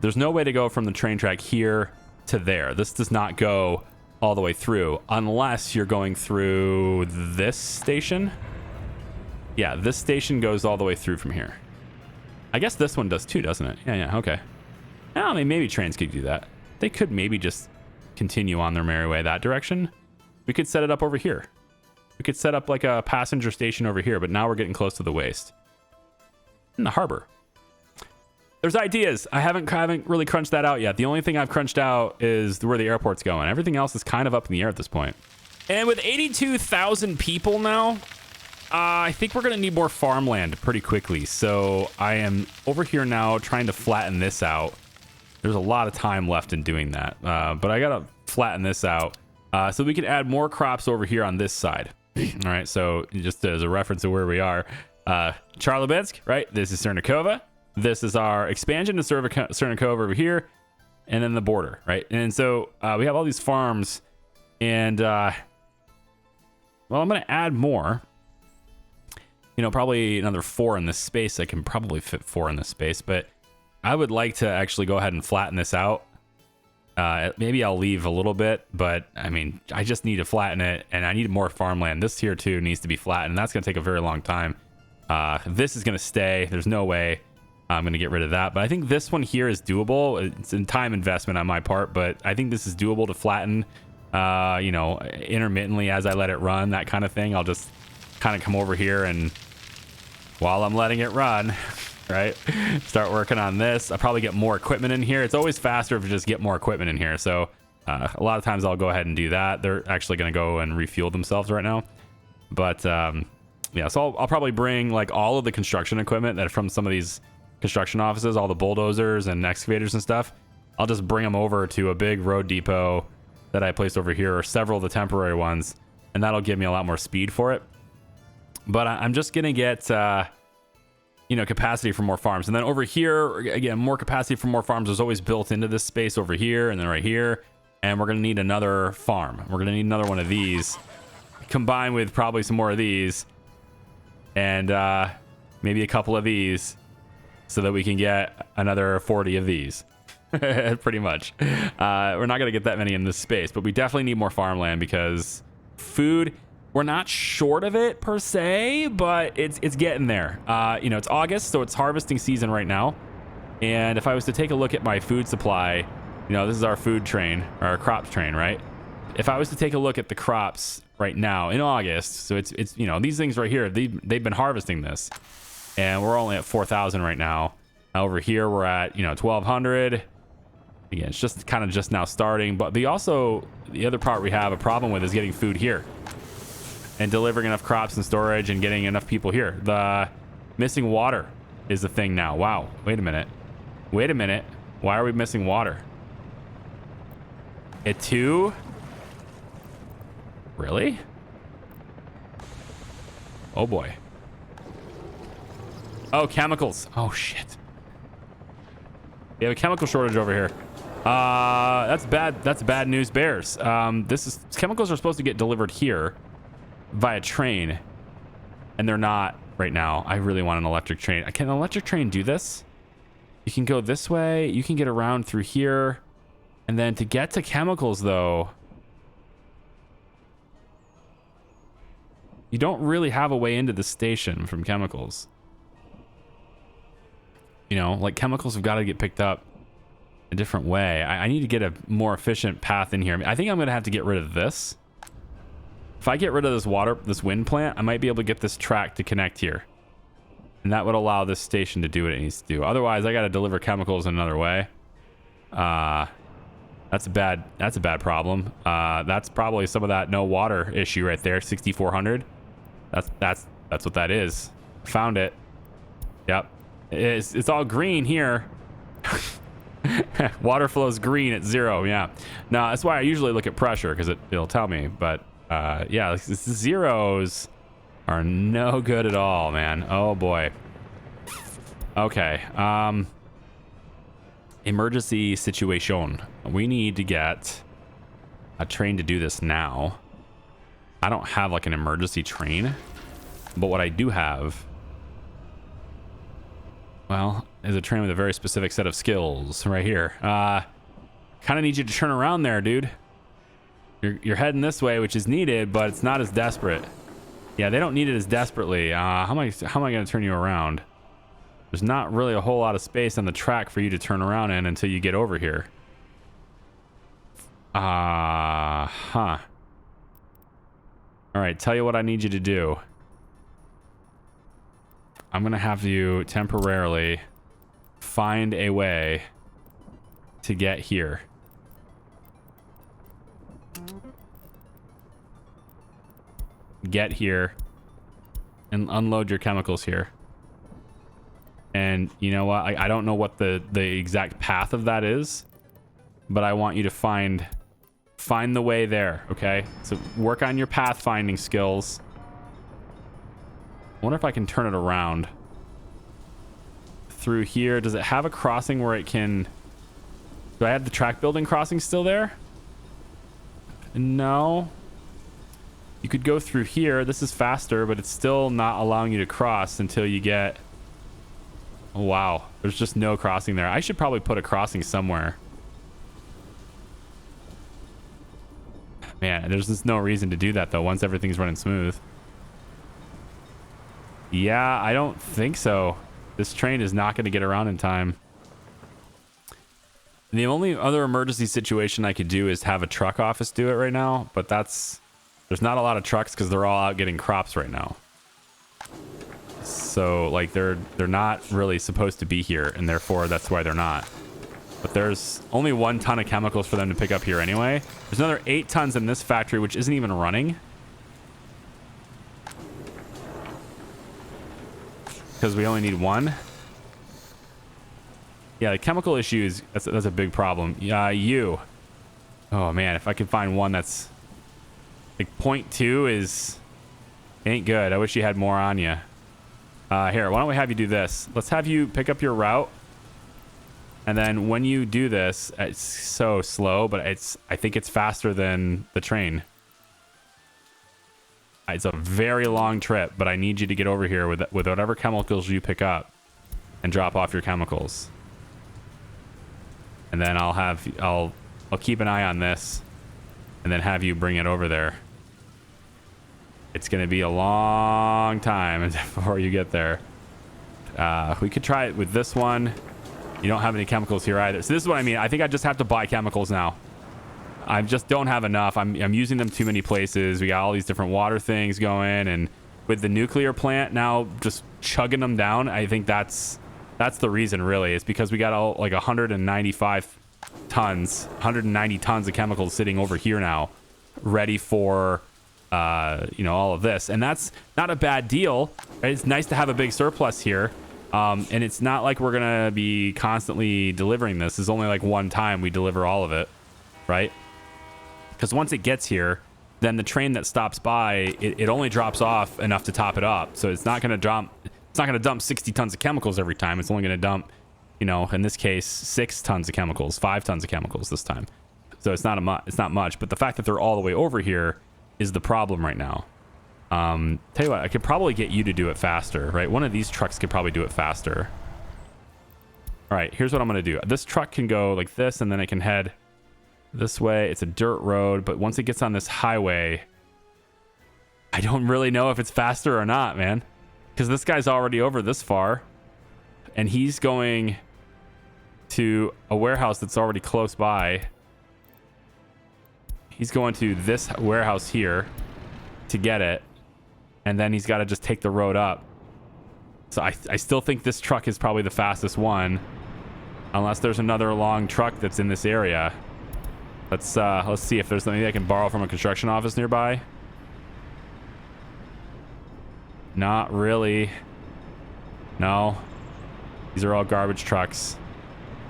There's no way to go from the train track here to there. This does not go all the way through unless you're going through this station. Yeah, this station goes all the way through from here. I guess this one does too, doesn't it? Yeah, okay. I mean, maybe trains could do that. They could maybe just continue on their merry way that direction. We could set it up over here. We could set up like a passenger station over here, but now we're getting close to the waste. In the harbor. There's ideas. I haven't really crunched that out yet. The only thing I've crunched out is where the airport's going. Everything else is kind of up in the air at this point. And with 82,000 people now, I think we're going to need more farmland pretty quickly. So I am over here now trying to flatten this out. There's a lot of time left in doing that. But I got to flatten this out so we can add more crops over here on this side. All right. So just as a reference of where we are, Charlobinsk, right? This is Cernikova. This is our expansion to Cernikova over here. And then the border, right? And so we have all these farms. And, well, I'm going to add more. You know, probably another 4 in this space. I can probably fit 4 in this space. But I would like to actually go ahead and flatten this out. Maybe I'll leave a little bit. But, I mean, I just need to flatten it. And I need more farmland. This here, too, needs to be flattened. That's going to take a very long time. This is going to stay. There's no way I'm going to get rid of that. But I think this one here is doable. It's a time investment on my part. But I think this is doable to flatten, you know, intermittently as I let it run. That kind of thing. I'll just kind of come over here and while I'm letting it run, right, start working on this. I'll probably get more equipment in here. It's always faster if you just get more equipment in here. So a lot of times I'll go ahead and do that. They're actually going to go and refuel themselves right now. But yeah, so I'll probably bring like all of the construction equipment that are from some of these construction offices, all the bulldozers and excavators and stuff. I'll just bring them over to a big road depot that I placed over here, or several of the temporary ones, and that'll give me a lot more speed for it. But I'm just gonna get you know, capacity for more farms. And then over here again, more capacity for more farms is always built into this space over here and then right here. And we're gonna need another farm. We're gonna need another one of these combined with probably some more of these and maybe a couple of these so that we can get another 40 of these. Pretty much. We're not going to get that many in this space, but we definitely need more farmland because food, we're not short of it per se, but it's getting there. You know, it's August, so it's harvesting season right now. And if I was to take a look at my food supply, you know, this is our food train, or our crops train, right? If I was to take a look at the crops right now in August, so it's you know, these things right here, they've been harvesting this. And we're only at 4,000 right now. Over here, we're at, you know, 1,200. Again, it's just kind of just now starting. But the other part we have a problem with is getting food here. And delivering enough crops and storage and getting enough people here. The missing water is the thing now. Wow. Wait a minute. Wait a minute. Why are we missing water? At 2? Really? Oh, boy. Oh, chemicals. Oh, shit. We have a chemical shortage over here. That's bad. That's bad news bears. Chemicals are supposed to get delivered here via train, and they're not right now. I really want an electric train. Can an electric train do this? You can go this way. You can get around through here. And then to get to chemicals, though, you don't really have a way into the station from chemicals. You know, like chemicals have got to get picked up a different way. I need to get a more efficient path in here. I think I'm going to have to get rid of this. If I get rid of this wind plant, I might be able to get this track to connect here. And that would allow this station to do what it needs to do. Otherwise, I got to deliver chemicals in another way. That's a bad problem. That's probably some of that no water issue right there, 6,400. That's what that is. Found it. Yep. It's all green here. Water flows green at 0. Yeah. No, that's why I usually look at pressure because it'll tell me. But yeah, the zeros are no good at all, man. Oh boy. Okay. Emergency situation. We need to get a train to do this now. I don't have like an emergency train, but what I do have, well, is a train with a very specific set of skills right here. Kind of need you to turn around there, dude. You're heading this way, which is needed, but it's not as desperate. Yeah, they don't need it as desperately. How am I going to turn you around? There's not really a whole lot of space on the track for you to turn around in until you get over here. Huh. All right, tell you what I need you to do. I'm going to have you temporarily find a way to get here. Get here and unload your chemicals here. And you know what? I don't know what the exact path of that is, but I want you to find the way there, okay? So work on your path finding skills. I wonder if I can turn it around through here. Does it have a crossing where it can... Do I have the track building crossing still there? No. You could go through here. This is faster, but it's still not allowing you to cross until you get... Oh, wow. There's just no crossing there. I should probably put a crossing somewhere. Man, there's just no reason to do that, though, once everything's running smooth. Yeah, I don't think so. This train is not going to get around in time. The only other emergency situation I could do is have a truck office do it right now, but that's... There's not a lot of trucks because they're all out getting crops right now. So, like, they're not really supposed to be here, and therefore that's why they're not. But there's only 1 ton of chemicals for them to pick up here anyway. There's another 8 tons in this factory, which isn't even running. Because we only need 1. Yeah, the chemical issues, that's a big problem. You. Oh, man, if I could find one that's... Like, 0.2 is... Ain't good. I wish you had more on you. Here, why don't we have you do this? Let's have you pick up your route. And then when you do this, it's so slow, but I think it's faster than the train. It's a very long trip, but I need you to get over here with whatever chemicals you pick up and drop off your chemicals. And then I'll keep an eye on this and then have you bring it over there. It's going to be a long time before you get there. We could try it with this one. You don't have any chemicals here either. So this is what I mean. I think I just have to buy chemicals now. I just don't have enough. I'm using them too many places. We got all these different water things going, and with the nuclear plant now just chugging them down, I think that's the reason, really. It's because we got all like 190 tons of chemicals sitting over here now, ready for all of this. And that's not a bad deal, right? It's nice to have a big surplus here. And it's not like we're gonna be constantly delivering this. It's only like one time we deliver all of it, right? Because once it gets here, then the train that stops by, it only drops off enough to top it up. So it's not gonna dump 60 tons of chemicals every time. It's only gonna dump, in this case, 6 tons of chemicals, 5 tons of chemicals this time. So it's not much. But the fact that they're all the way over here is the problem right now. Tell you what, I could probably get you to do it faster, right? One of these trucks could probably do it faster. All right, here's what I'm gonna do. This truck can go like this, and then it can head this way. It's a dirt road, but once it gets on this highway, I don't really know if it's faster or not, man. Because this guy's already over this far, and he's going to a warehouse that's already close by. He's going to this warehouse here to get it. And then he's got to just take the road up. So I still think this truck is probably the fastest one, unless there's another long truck that's in this area. Let's see if there's something I can borrow from a construction office nearby. Not really. No. These are all garbage trucks.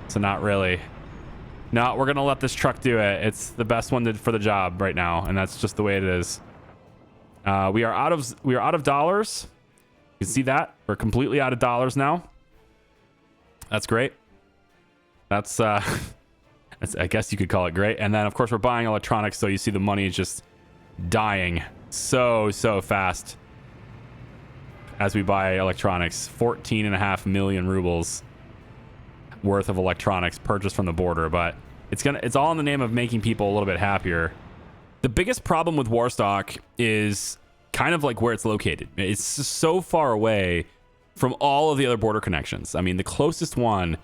So not really. No, we're gonna let this truck do it. It's the best one for the job right now, and that's just the way it is. We are out of dollars. You can see that we're completely out of dollars now. That's great. That's I guess you could call it great. And then of course we're buying electronics, so you see the money is just dying so fast as we buy electronics. 14.5 million rubles worth of electronics purchased from the border, but it's all in the name of making people a little bit happier. The biggest problem with Warstock is kind of like where it's located. It's so far away from all of the other border connections. I mean, the closest one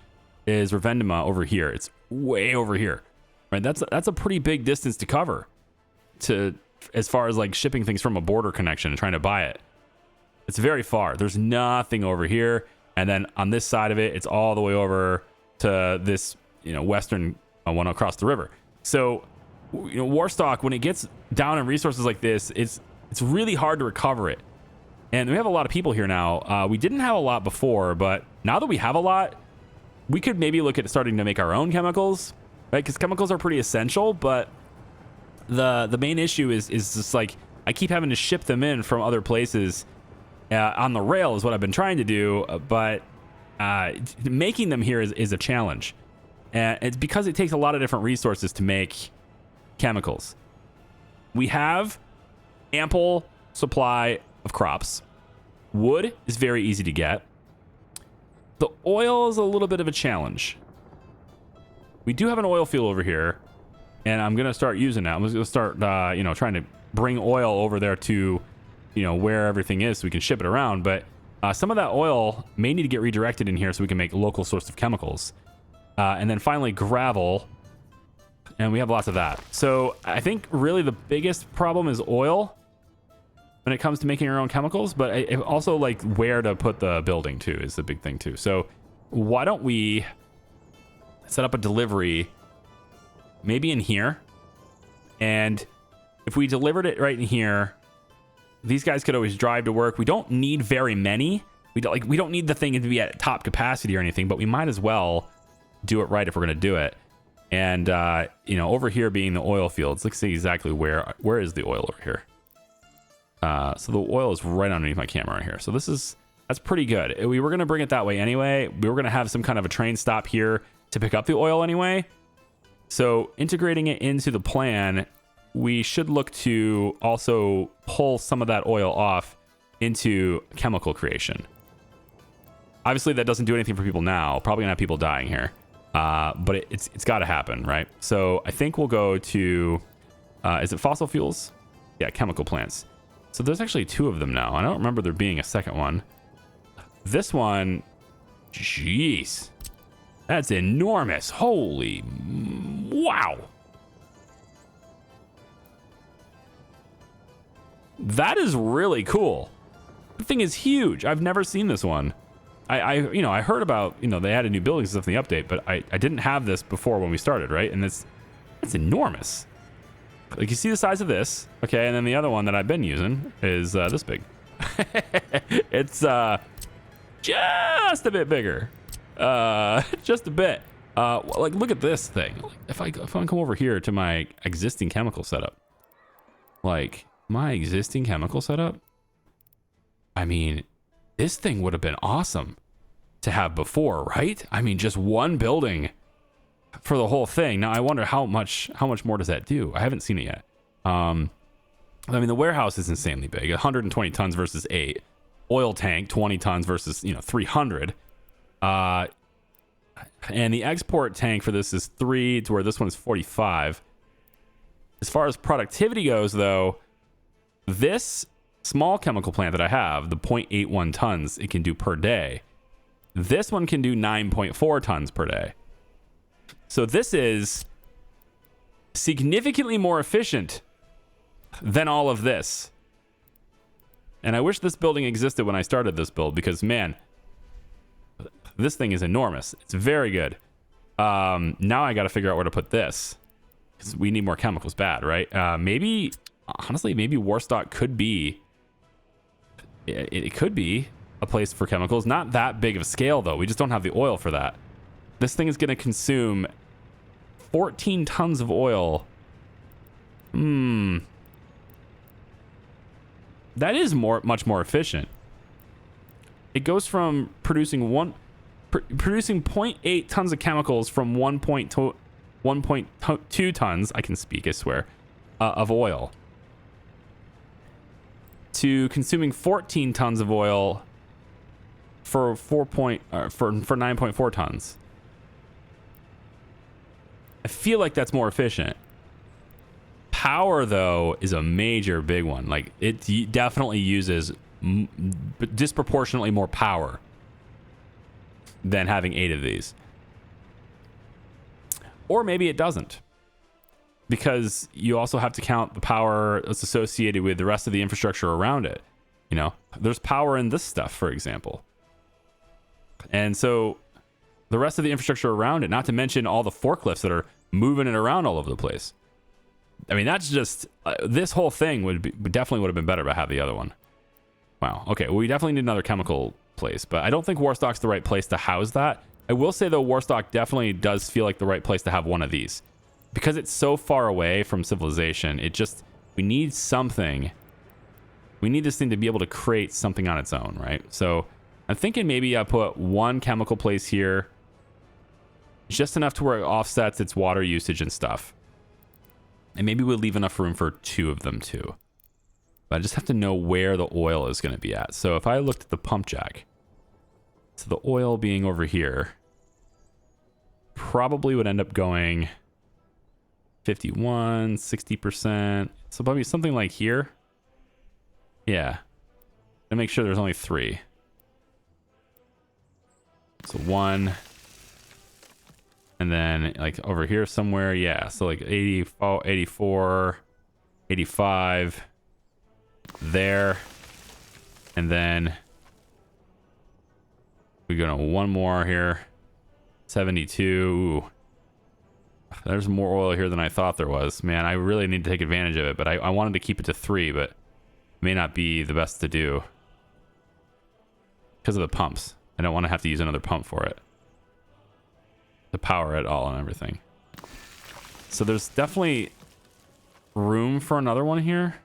is Revendima over here. It's way over here, right? That's a pretty big distance to cover as far as like shipping things from a border connection and trying to buy it. It's very far. There's nothing over here. And then on this side of it, it's all the way over to this, western one across the river. So, Warstock, when it gets down in resources like this, it's really hard to recover it. And we have a lot of people here now. We didn't have a lot before, but now that we have a lot, we could maybe look at starting to make our own chemicals, right? Because chemicals are pretty essential, but the main issue is just like I keep having to ship them in from other places on the rail is what I've been trying to do, but making them here is a challenge. And it's because it takes a lot of different resources to make chemicals. We have ample supply of crops. Wood is very easy to get. The oil is a little bit of a challenge. We do have an oil field over here, and I'm going to start using that. I'm going to start, trying to bring oil over there to, where everything is so we can ship it around. But some of that oil may need to get redirected in here so we can make a local source of chemicals. And then finally, gravel. And we have lots of that. So I think really the biggest problem is oil when it comes to making our own chemicals. But it also like where to put the building too is the big thing too. So why don't we set up a delivery maybe in here? And if we delivered it right in here, these guys could always drive to work. We don't need very many. We don't need the thing to be at top capacity or anything, but we might as well do it right if we're going to do it. And over here being the oil fields, let's see exactly where is the oil over here. So the oil is right underneath my camera right here. So that's pretty good. We were going to bring it that way anyway. We were going to have some kind of a train stop here to pick up the oil anyway. So integrating it into the plan, we should look to also pull some of that oil off into chemical creation. Obviously, that doesn't do anything for people now. Probably gonna have people dying here, but it's got to happen, right? So I think we'll go to, is it fossil fuels? Yeah, chemical plants. So there's actually 2 of them now. I don't remember there being a second one. This one, jeez, that's enormous. Holy wow. That is really cool. The thing is huge. I've never seen this one. I heard about, they added new buildings and stuff in the update, but I didn't have this before when we started, right? And it's enormous. Like, you see the size of this, okay? And then the other one that I've been using is this big. It's just a bit bigger. Just a bit. Like, look at this thing. If I come over here to my existing chemical setup, like my existing chemical setup, I mean, this thing would have been awesome to have before, right? I mean, just one building for the whole thing. Now I wonder how much more does that do? I haven't seen it yet. I mean, the warehouse is insanely big, 120 tons versus 8. Oil tank, 20 tons versus 300. And the export tank for this is 3, to where this one is 45. As far as productivity goes, though, this small chemical plant that I have, the 0.81 tons it can do per day, this one can do 9.4 tons per day. So this is significantly more efficient than all of this. And I wish this building existed when I started this build, because man, this thing is enormous. It's very good. Now I got to figure out where to put this, because we need more chemicals bad, right? Maybe Warstock could be, it could be a place for chemicals. Not that big of a scale, though. We just don't have the oil for that. This thing is going to consume 14 tons of oil. That is much more efficient. It goes from producing 0.8 tons of chemicals from 1.2 tons, I can speak, I swear, of oil, to consuming 14 tons of oil for 9.4 tons. I feel like that's more efficient. Power, though, is a major big one. Like, it definitely uses disproportionately more power than having 8 of these. Or maybe it doesn't, because you also have to count the power that's associated with the rest of the infrastructure around it. There's power in this stuff, for example. And so the rest of the infrastructure around it, not to mention all the forklifts that are moving it around all over the place. I mean, that's just this whole thing definitely would have been better to have the other one. Wow. Okay. Well, we definitely need another chemical place, but I don't think Warstock's the right place to house that. I will say though, Warstock definitely does feel like the right place to have one of these because it's so far away from civilization. We need something. We need this thing to be able to create something on its own, right? So I'm thinking maybe I put one chemical place here, just enough to where it offsets its water usage and stuff. And maybe we'll leave enough room for 2 of them too. But I just have to know where the oil is going to be at. So if I looked at the pump jack, so the oil being over here, probably would end up going 51, 60%. So probably something like here. Yeah. To make sure there's only 3. So 1. And then like over here somewhere, yeah. So like 84, 85 there. And then we go to one more here. 72. Ooh. There's more oil here than I thought there was. Man, I really need to take advantage of it, but I wanted to keep it to 3, but may not be the best to do because of the pumps. I don't want to have to use another pump for it to power it all and everything. So there's definitely room for another one here.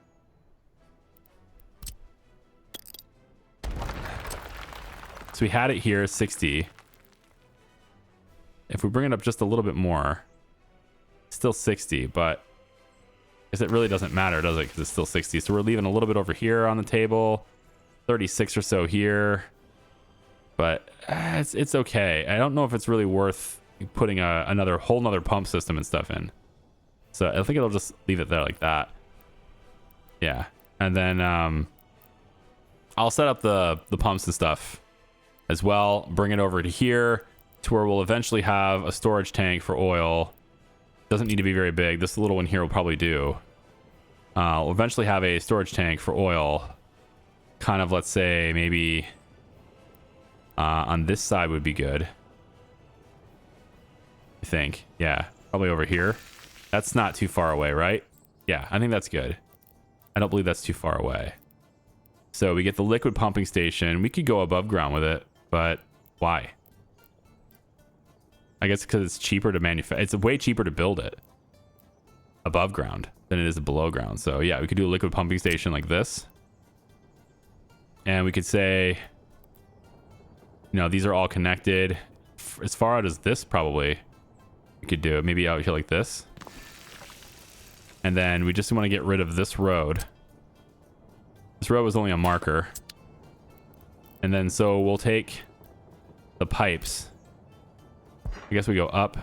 So we had it here, 60. If we bring it up just a little bit more, still 60, but I guess it really doesn't matter, does it? Because it's still 60. So we're leaving a little bit over here on the table, 36 or so here, but it's okay. I don't know if it's really worth putting another whole nother pump system and stuff in. So I think it'll just leave it there like that. Yeah. And then I'll set up the pumps and stuff as well, bring it over to here to where we'll eventually have a storage tank for oil. Doesn't need to be very big. This little one here will probably do. We'll eventually have a storage tank for oil, kind of, let's say maybe on this side would be good, I think. Yeah, probably over here. That's not too far away, right? Yeah, I think that's good. I don't believe that's too far away. So we get the liquid pumping station. We could go above ground with it, but why? I guess because it's cheaper to manufacture. It's way cheaper to build it above ground than it is below ground. So yeah, we could do a liquid pumping station like this. And we could say, you know, these are all connected. As far out as this, probably we could do it. Maybe out here like this. And then we just want to get rid of this road. This road was only a marker. And then so we'll take the pipes. I guess we go up.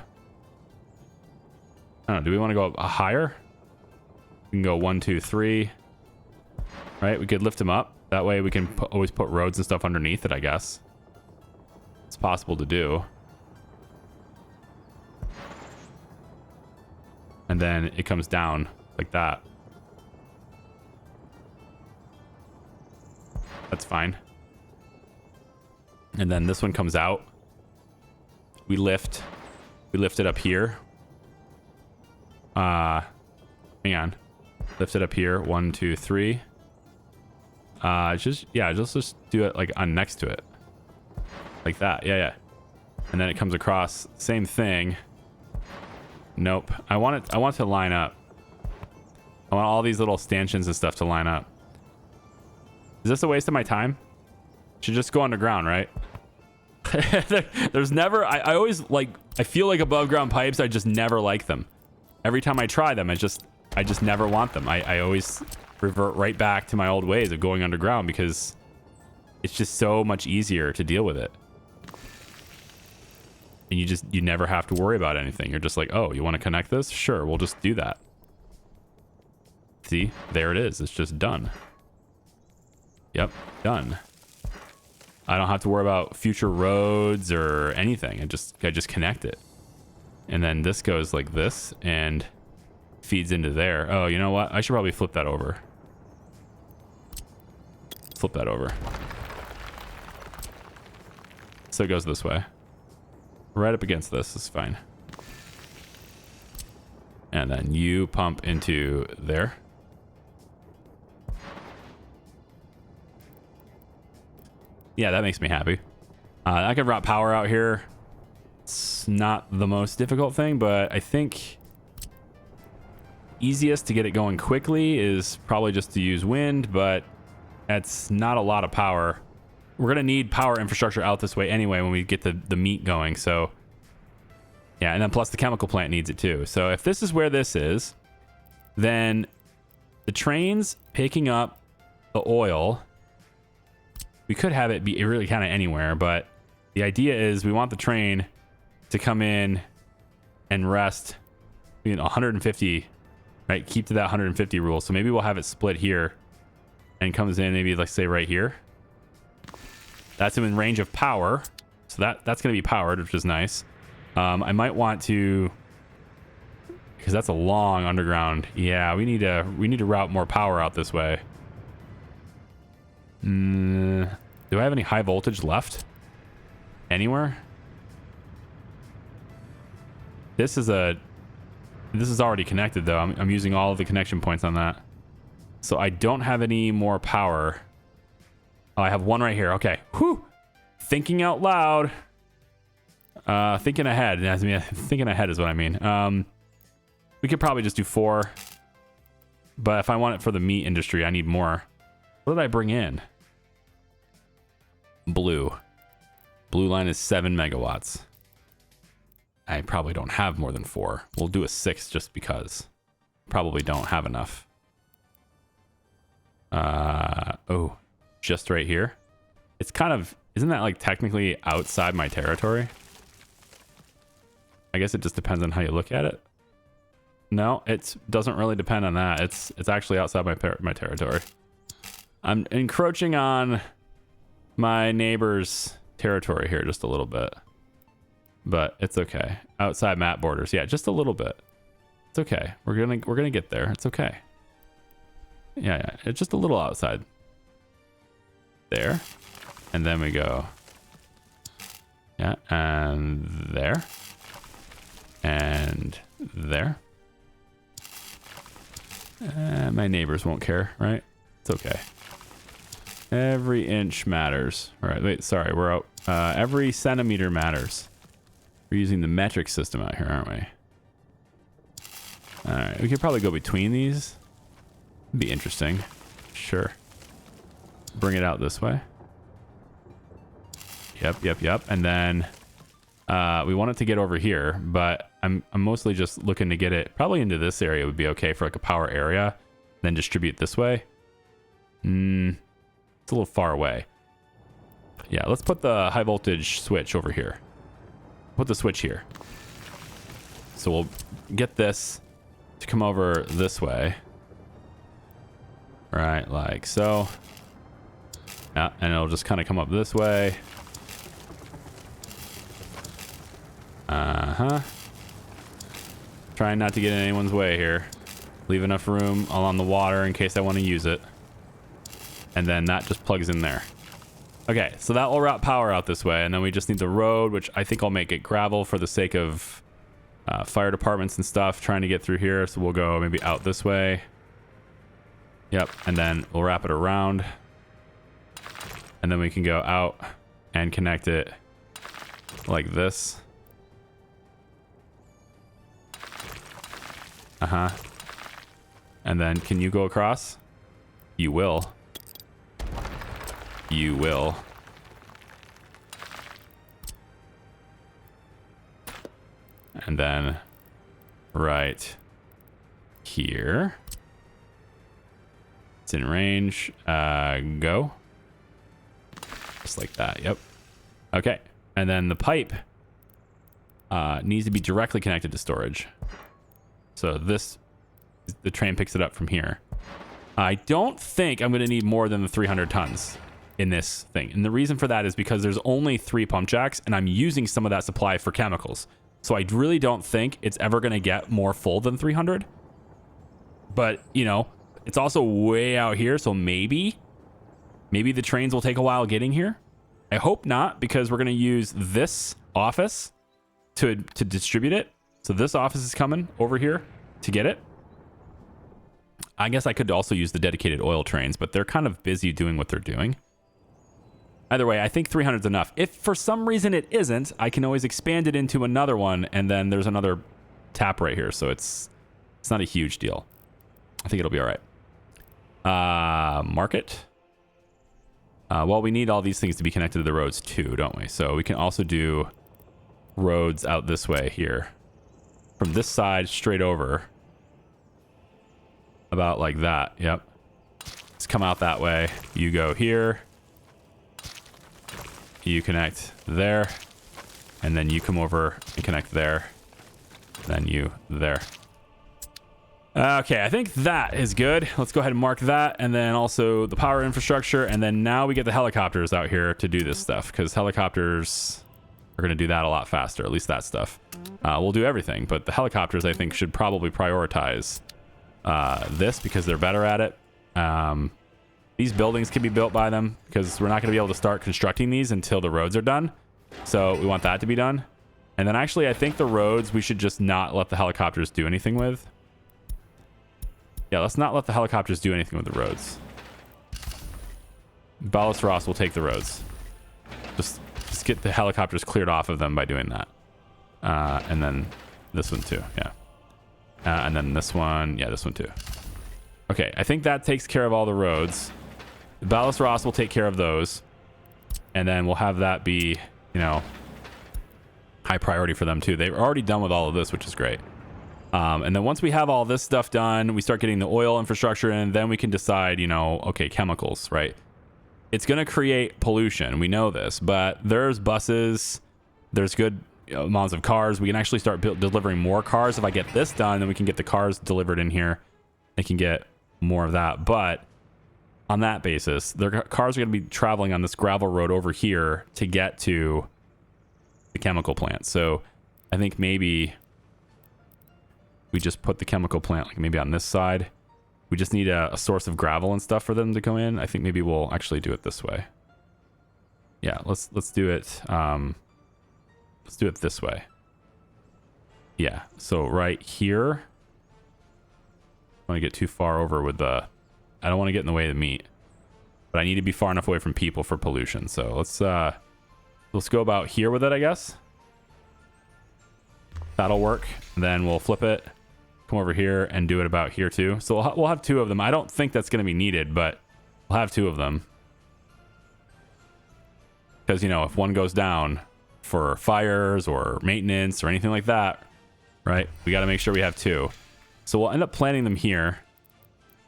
I don't know. Do we want to go up higher? We can go 1, 2, 3. Right? We could lift them up. That way we can always put roads and stuff underneath it, I guess. It's possible to do. And then it comes down like that. That's fine. And then this one comes out. We lift it up here. Hang on. Lift it up here. 1, 2, 3. Just do it like on next to it. Like that. Yeah. And then it comes across. Same thing. Nope. I want it to line up. I want all these little stanchions and stuff to line up. Is this a waste of my time? Should just go underground, right? There's never, I always like, I feel like above ground pipes, I just never like them. Every time I try them, I just never want them. I always revert right back to my old ways of going underground because it's just so much easier to deal with it. And you never have to worry about anything. You're just like, oh, you want to connect this? Sure, we'll just do that. See, there it is. It's just done. Yep, done. I don't have to worry about future roads or anything. I just connect it. And then this goes like this and feeds into there. Oh, you know what? I should probably flip that over. so it goes this way. Right up against this is fine. And then you pump into there. Yeah, that makes me happy. I could route power out here. It's not the most difficult thing, but I think easiest to get it going quickly is probably just to use wind, but that's not a lot of power. We're going to need power infrastructure out this way anyway when we get the meat going. So yeah, and then plus the chemical plant needs it too. So if this is where this is, then the trains picking up the oil, we could have it be really kind of anywhere, but the idea is we want the train to come in and rest 150, right? Keep to that 150 rule. So maybe we'll have it split here and comes in maybe, let's say, right here. That's in range of power. So that's going to be powered, which is nice. I might want to, because that's a long underground. Yeah, we need to route more power out this way. Do I have any high voltage left anywhere? This is already connected though. I'm using all of the connection points on that. So I don't have any more power. Oh, I have one right here. Okay. Whew. Thinking out loud. Thinking ahead. I mean, thinking ahead is what I mean. We could probably just do 4. But if I want it for the meat industry, I need more. What did I bring in? Blue. Blue line is 7 megawatts. I probably don't have more than 4. We'll do a 6 just because. Probably don't have enough. Oh, just right here. It's kind of, isn't that like technically outside my territory? I guess it just depends on how you look at it. No, it doesn't really depend on that. It's actually outside my territory. I'm encroaching on my neighbor's territory here just a little bit. But it's okay. Outside map borders. Yeah, just a little bit. It's okay. We're gonna get there. It's okay. Yeah, it's just a little outside. There. And then we go. Yeah, and there. And there. My neighbors won't care, right? It's okay. Every inch matters. All right, wait, sorry, we're out. Every centimeter matters. We're using the metric system out here, aren't we? All right, we could probably go between these. It'd be interesting. Sure. Bring it out this way. Yep. And then we want it to get over here, but I'm mostly just looking to get it probably into this area would be okay for like a power area, then distribute this way. It's a little far away. Yeah, let's put the high voltage switch over here. Put the switch here. So we'll get this to come over this way. Right, like so. Yeah, and it'll just kind of come up this way. Trying not to get in anyone's way here. Leave enough room along the water in case I want to use it. And then that just plugs in there. Okay, so that will route power out this way. And then we just need the road, which I think I'll make it gravel for the sake of fire departments and stuff trying to get through here. So we'll go maybe out this way. Yep, and then we'll wrap it around. And then we can go out and connect it like this. And then can you go across? You will. You will. And then right here. It's in range. Go. Just like that. Yep. Okay. And then the pipe needs to be directly connected to storage. So the train picks it up from here. I don't think I'm going to need more than the 300 tons in this thing. And the reason for that is because there's only 3 pump jacks and I'm using some of that supply for chemicals. So I really don't think it's ever going to get more full than 300. But, you know, it's also way out here. So maybe the trains will take a while getting here. I hope not, because we're going to use this office to distribute it. So this office is coming over here to get it. I guess I could also use the dedicated oil trains, but they're kind of busy doing what they're doing. Either way, I think 300 is enough. If for some reason it isn't, I can always expand it into another one, and then there's another tap right here, so it's not a huge deal. I think it'll be all right. Market. Well, we need all these things to be connected to the roads too, don't we? So we can also do roads out this way here. From this side straight over. About like that. Yep. Let's come out that way. You go here. You connect there. And then you come over and connect there. Then you there. Okay, I think that is good. Let's go ahead and mark that. And then also the power infrastructure. And then now we get the helicopters out here to do this stuff, because helicopters are going to do that a lot faster. At least that stuff. We'll do everything, but the helicopters, I think, should probably prioritize this because they're better at it. These buildings can be built by them because we're not going to be able to start constructing these until the roads are done. So we want that to be done. And then actually, I think the roads, we should just not let the helicopters do anything with. Yeah, let's not let the helicopters do anything with the roads. Ballast Ross will take the roads. Just get the helicopters cleared off of them by doing that. And then this one too, yeah. And then this one, yeah, this one too. Okay, I think that takes care of all the roads. Ballast Ross will take care of those. And then we'll have that be, you know, high priority for them too. They're already done with all of this, which is great. And then once we have all this stuff done, we start getting the oil infrastructure in, then we can decide, you know, okay, chemicals, right? It's going to create pollution. We know this, but there's buses, there's good amounts of cars. We can actually start delivering more cars. If I get this done, then we can get the cars delivered in here. I can get more of that. But on that basis, their cars are going to be traveling on this gravel road over here to get to the chemical plant. So I think maybe we just put the chemical plant like maybe on this side. We just need a source of gravel and stuff for them to go in. I think maybe we'll actually do it this way. Yeah, let's do it. Let's do it this way. Yeah, so right here. I don't want to get too far over with the... I don't want to get in the way of the meat. But I need to be far enough away from people for pollution. So let's go about here with it, I guess. That'll work. And then we'll flip it. Come over here and do it about here too. So we'll have two of them. I don't think that's going to be needed, but we'll have two of them. Because, you know, if one goes down for fires or maintenance or anything like that, right? We got to make sure we have two. So we'll end up planting them here.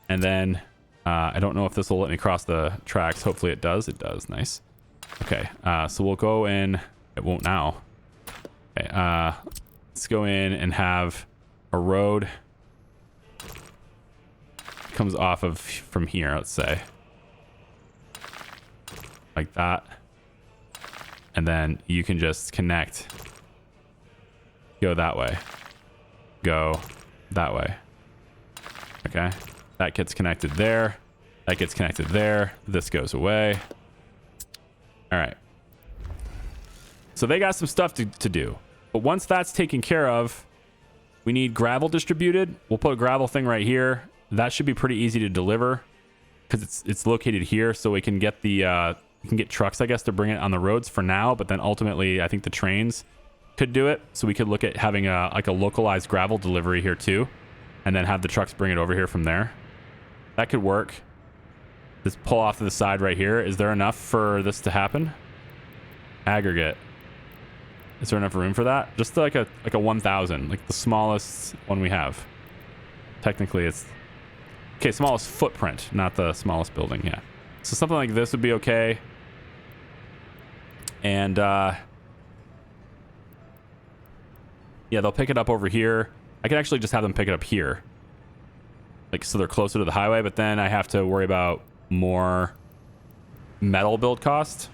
And then I don't know if this will let me cross the tracks. Hopefully it does. It does. Nice. Okay. So we'll go in. It won't now. Okay. Let's go in and have a road comes off of from here, let's say. Like that. And then you can just connect. Go that way. Go that way. Okay. That gets connected there. That gets connected there. This goes away. All right. So they got some stuff to do. But once that's taken care of, we need gravel distributed. We'll put a gravel thing right here. That should be pretty easy to deliver because it's located here. So we can get the we can get trucks, I guess, to bring it on the roads for now. But then ultimately, I think the trains could do it. So we could look at having like a localized gravel delivery here too, and then have the trucks bring it over here from there. That could work. Just pull off to the side right here. Is there enough for this to happen? Aggregate. Is there enough room for that? Just like a 1,000, like the smallest one we have. Technically, it's okay. Smallest footprint, not the smallest building. Yeah. So something like this would be okay. And yeah, they'll pick it up over here. I could actually just have them pick it up here, like so they're closer to the highway. But then I have to worry about more metal build cost.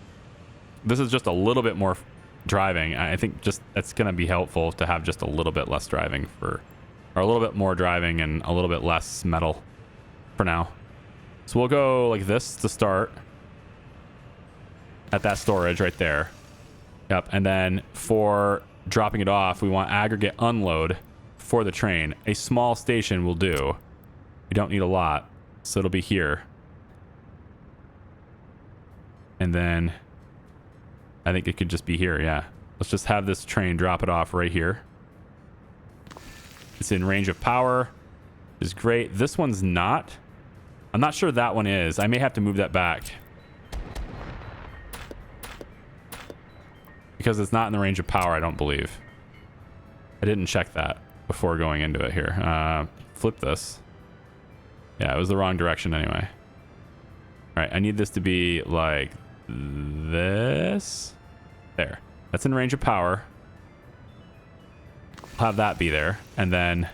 This is just a little bit more driving. I think just that's going to be helpful to have just a little bit less driving or a little bit more driving and a little bit less metal for now. So we'll go like this to start at that storage right there. Yep. And then for dropping it off, we want aggregate unload for the train. A small station will do. We don't need a lot, so it'll be here. And then I think it could just be here. Yeah. Let's just have this train drop it off right here. It's in range of power. Is great. This one's not. I'm not sure that one is. I may have to move that back because it's not in the range of power, I don't believe. I didn't check that before going into it here. Flip this. Yeah, it was the wrong direction anyway. All right, I need this to be like this. There. That's in range of power. I'll have that be there. And then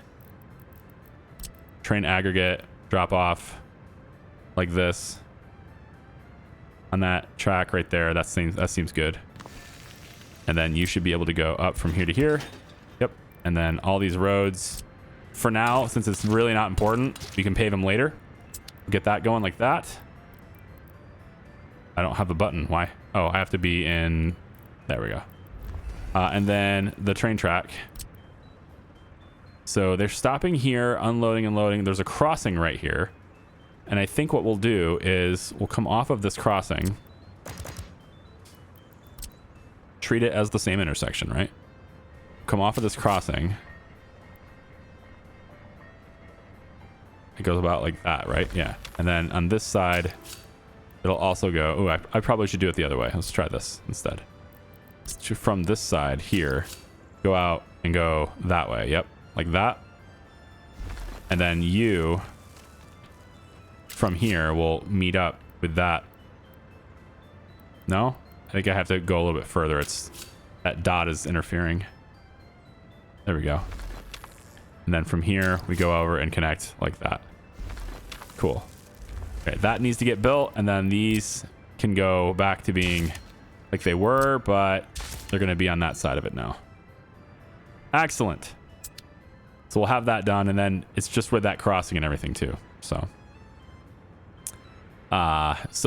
train aggregate, drop off like this on that track right there. That seems good. And then you should be able to go up from here to here. Yep. And then all these roads, for now, since it's really not important, we can pave them later. Get that going like that. I don't have a button. Why? Oh, I have to be in... There we go. And then the train track. So they're stopping here, unloading and loading. There's a crossing right here. And I think what we'll do is we'll come off of this crossing. Treat it as the same intersection, right? Come off of this crossing. It goes about like that, right? Yeah. And then on this side, it'll also go... Oh, I probably should do it the other way. Let's try this instead. From this side here, go out and go that way. Yep. Like that. And then you from here will meet up with that. No? I think I have to go a little bit further. It's that dot is interfering. There we go. And then from here we go over and connect like that. Cool. Okay, that needs to get built, and then these can go back to being like they were, but they're going to be on that side of it now. Excellent. So we'll have that done, and then it's just with that crossing and everything too. So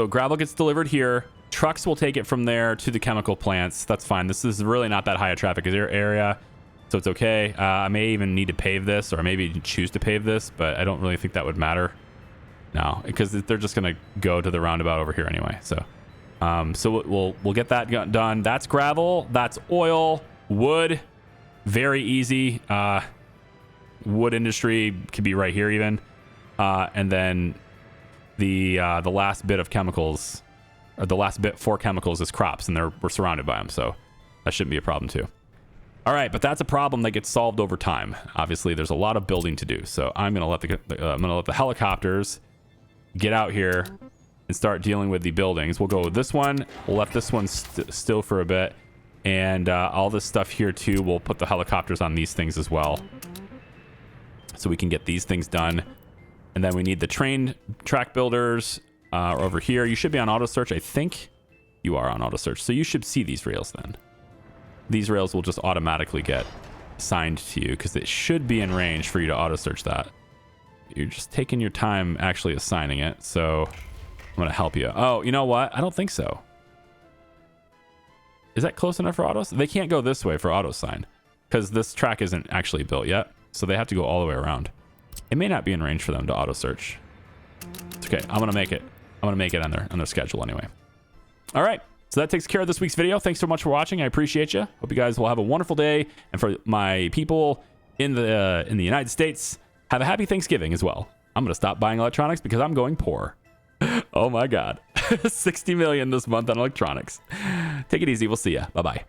gravel gets delivered here. Trucks will take it from there to the chemical plants. That's fine. This is really not that high a traffic area, so it's okay. I may even need to pave this, or maybe choose to pave this, but I don't really think that would matter. No, because they're just going to go to the roundabout over here anyway. So we'll get that done. That's gravel. That's oil, wood. Very easy. Wood industry could be right here even. And then the last bit of chemicals, or the last bit for chemicals, is crops, and we're surrounded by them, so that shouldn't be a problem too. All right, but that's a problem that gets solved over time. Obviously, there's a lot of building to do, so I'm gonna let the helicopters get out here and start dealing with the buildings. We'll go with this one. We'll let this one still for a bit, and all this stuff here too. We'll put the helicopters on these things as well, so we can get these things done. And then we need the train track builders over here. You should be on auto search. I think you are on auto search, so you should see these rails then. These rails will just automatically get assigned to you because it should be in range for you to auto search that. You're just taking your time actually assigning it, so I'm going to help you. Oh, you know what? I don't think so. Is that close enough for autos? They can't go this way for auto sign because this track isn't actually built yet, so they have to go all the way around. It may not be in range for them to auto search. It's okay. I'm going to make it. I'm going to make it on their schedule anyway. All right. So that takes care of this week's video. Thanks so much for watching. I appreciate you. Hope you guys will have a wonderful day. And for my people in the United States, have a happy Thanksgiving as well. I'm going to stop buying electronics because I'm going poor. Oh my God. 60 million this month on electronics. Take it easy. We'll see ya. Bye-bye.